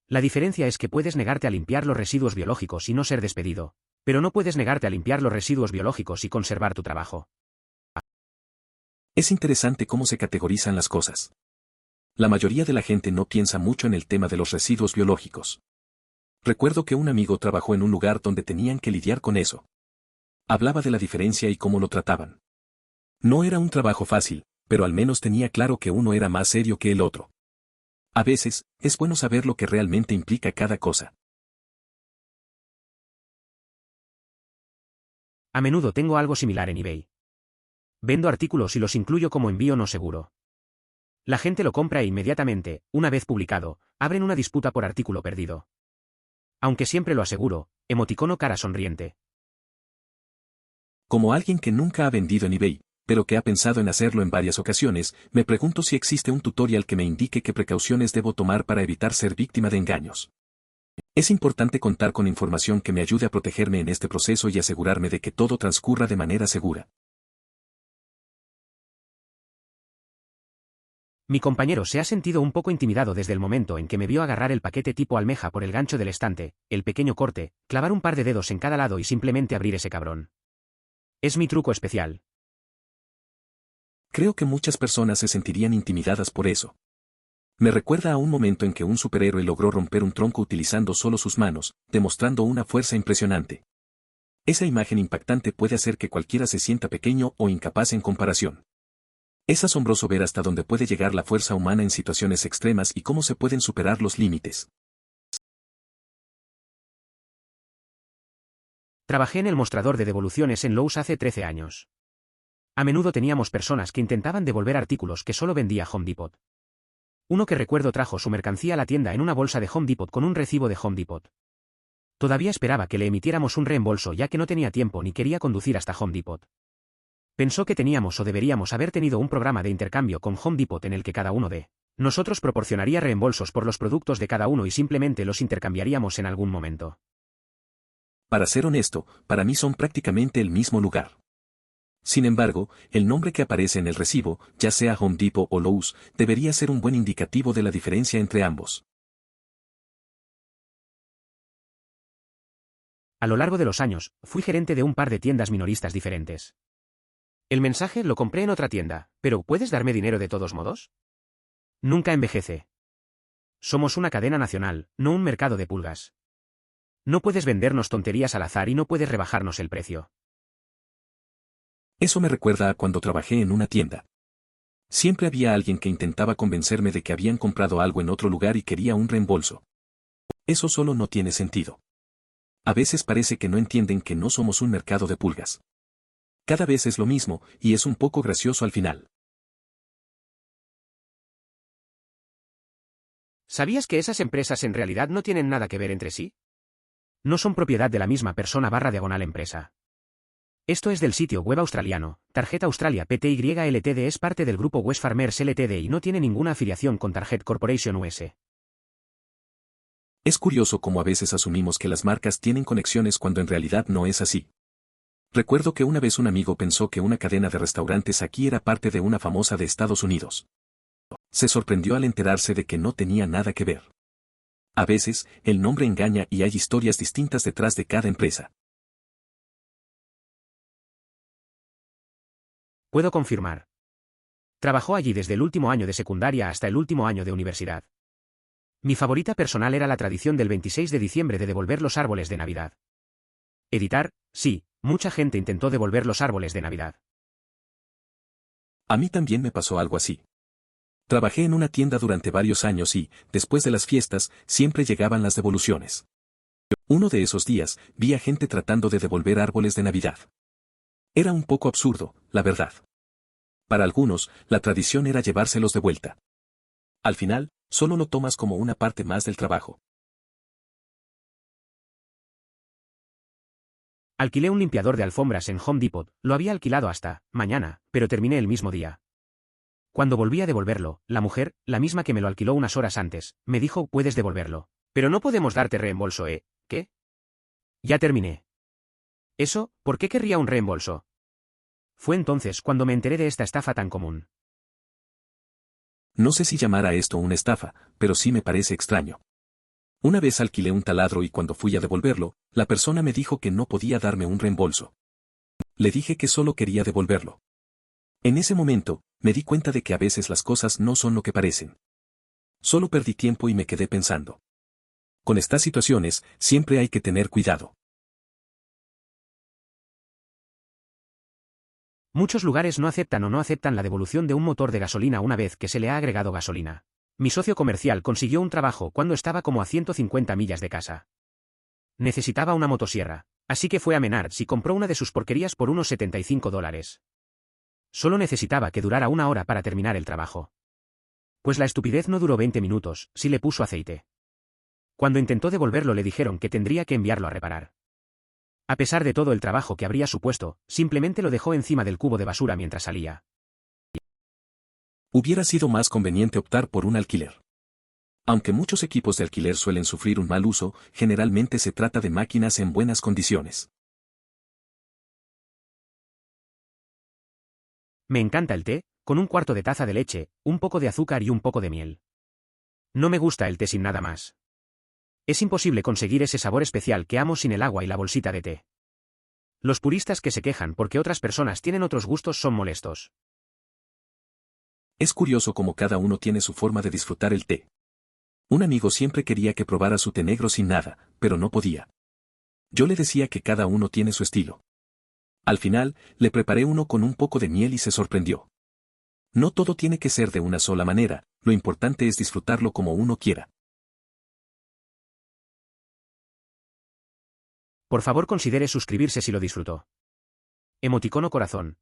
La diferencia es que puedes negarte a limpiar los residuos biológicos y no ser despedido, pero no puedes negarte a limpiar los residuos biológicos y conservar tu trabajo. Es interesante cómo se categorizan las cosas. La mayoría de la gente no piensa mucho en el tema de los residuos biológicos. Recuerdo que un amigo trabajó en un lugar donde tenían que lidiar con eso. Hablaba de la diferencia y cómo lo trataban. No era un trabajo fácil, pero al menos tenía claro que uno era más serio que el otro. A veces, es bueno saber lo que realmente implica cada cosa. A menudo tengo algo similar en eBay. Vendo artículos y los incluyo como envío no seguro. La gente lo compra e inmediatamente, una vez publicado, abren una disputa por artículo perdido. Aunque siempre lo aseguro, emoticono cara sonriente. Como alguien que nunca ha vendido en eBay, pero que ha pensado en hacerlo en varias ocasiones, me pregunto si existe un tutorial que me indique qué precauciones debo tomar para evitar ser víctima de engaños. Es importante contar con información que me ayude a protegerme en este proceso y asegurarme de que todo transcurra de manera segura. Mi compañero se ha sentido un poco intimidado desde el momento en que me vio agarrar el paquete tipo almeja por el gancho del estante, el pequeño corte, clavar un par de dedos en cada lado y simplemente abrir ese cabrón. Es mi truco especial. Creo que muchas personas se sentirían intimidadas por eso. Me recuerda a un momento en que un superhéroe logró romper un tronco utilizando solo sus manos, demostrando una fuerza impresionante. Esa imagen impactante puede hacer que cualquiera se sienta pequeño o incapaz en comparación. Es asombroso ver hasta dónde puede llegar la fuerza humana en situaciones extremas y cómo se pueden superar los límites. Trabajé en el mostrador de devoluciones en Lowe's hace 13 años. A menudo teníamos personas que intentaban devolver artículos que solo vendía Home Depot. Uno que recuerdo trajo su mercancía a la tienda en una bolsa de Home Depot con un recibo de Home Depot. Todavía esperaba que le emitiéramos un reembolso ya que no tenía tiempo ni quería conducir hasta Home Depot. Pensó que teníamos o deberíamos haber tenido un programa de intercambio con Home Depot en el que cada uno de nosotros proporcionaría reembolsos por los productos de cada uno y simplemente los intercambiaríamos en algún momento. Para ser honesto, para mí son prácticamente el mismo lugar. Sin embargo, el nombre que aparece en el recibo, ya sea Home Depot o Lowe's, debería ser un buen indicativo de la diferencia entre ambos. A lo largo de los años, fui gerente de un par de tiendas minoristas diferentes. El mensaje lo compré en otra tienda, pero ¿puedes darme dinero de todos modos? Nunca envejece. Somos una cadena nacional, no un mercado de pulgas. No puedes vendernos tonterías al azar y no puedes rebajarnos el precio. Eso me recuerda a cuando trabajé en una tienda. Siempre había alguien que intentaba convencerme de que habían comprado algo en otro lugar y quería un reembolso. Eso solo no tiene sentido. A veces parece que no entienden que no somos un mercado de pulgas. Cada vez es lo mismo, y es un poco gracioso al final. ¿Sabías que esas empresas en realidad no tienen nada que ver entre sí? No son propiedad de la misma persona / empresa. Esto es del sitio web australiano. Target Australia Pty Ltd es parte del grupo Wesfarmers Ltd y no tiene ninguna afiliación con Target Corporation US. Es curioso cómo a veces asumimos que las marcas tienen conexiones cuando en realidad no es así. Recuerdo que una vez un amigo pensó que una cadena de restaurantes aquí era parte de una famosa de Estados Unidos. Se sorprendió al enterarse de que no tenía nada que ver. A veces, el nombre engaña y hay historias distintas detrás de cada empresa. Puedo confirmar. Trabajó allí desde el último año de secundaria hasta el último año de universidad. Mi favorita personal era la tradición del 26 de diciembre de devolver los árboles de Navidad. Editar, sí, mucha gente intentó devolver los árboles de Navidad. A mí también me pasó algo así. Trabajé en una tienda durante varios años y, después de las fiestas, siempre llegaban las devoluciones. Uno de esos días, vi a gente tratando de devolver árboles de Navidad. Era un poco absurdo, la verdad. Para algunos, la tradición era llevárselos de vuelta. Al final, solo lo tomas como una parte más del trabajo. Alquilé un limpiador de alfombras en Home Depot, lo había alquilado hasta mañana, pero terminé el mismo día. Cuando volví a devolverlo, la mujer, la misma que me lo alquiló unas horas antes, me dijo, puedes devolverlo. Pero no podemos darte reembolso, ¿eh? ¿Qué? Ya terminé. ¿Eso? ¿Por qué querría un reembolso? Fue entonces cuando me enteré de esta estafa tan común. No sé si llamar a esto una estafa, pero sí me parece extraño. Una vez alquilé un taladro y cuando fui a devolverlo, la persona me dijo que no podía darme un reembolso. Le dije que solo quería devolverlo. En ese momento, me di cuenta de que a veces las cosas no son lo que parecen. Solo perdí tiempo y me quedé pensando. Con estas situaciones, siempre hay que tener cuidado. Muchos lugares no aceptan o no aceptan la devolución de un motor de gasolina una vez que se le ha agregado gasolina. Mi socio comercial consiguió un trabajo cuando estaba como a 150 millas de casa. Necesitaba una motosierra, así que fue a Menards y compró una de sus porquerías por unos $75. Solo necesitaba que durara una hora para terminar el trabajo. Pues la estupidez no duró 20 minutos, si le puso aceite. Cuando intentó devolverlo le dijeron que tendría que enviarlo a reparar. A pesar de todo el trabajo que habría supuesto, simplemente lo dejó encima del cubo de basura mientras salía. Hubiera sido más conveniente optar por un alquiler. Aunque muchos equipos de alquiler suelen sufrir un mal uso, generalmente se trata de máquinas en buenas condiciones. Me encanta el té, con un cuarto de taza de leche, un poco de azúcar y un poco de miel. No me gusta el té sin nada más. Es imposible conseguir ese sabor especial que amo sin el agua y la bolsita de té. Los puristas que se quejan porque otras personas tienen otros gustos son molestos. Es curioso cómo cada uno tiene su forma de disfrutar el té. Un amigo siempre quería que probara su té negro sin nada, pero no podía. Yo le decía que cada uno tiene su estilo. Al final, le preparé uno con un poco de miel y se sorprendió. No todo tiene que ser de una sola manera, lo importante es disfrutarlo como uno quiera. Por favor considere suscribirse si lo disfrutó. Emoticono corazón.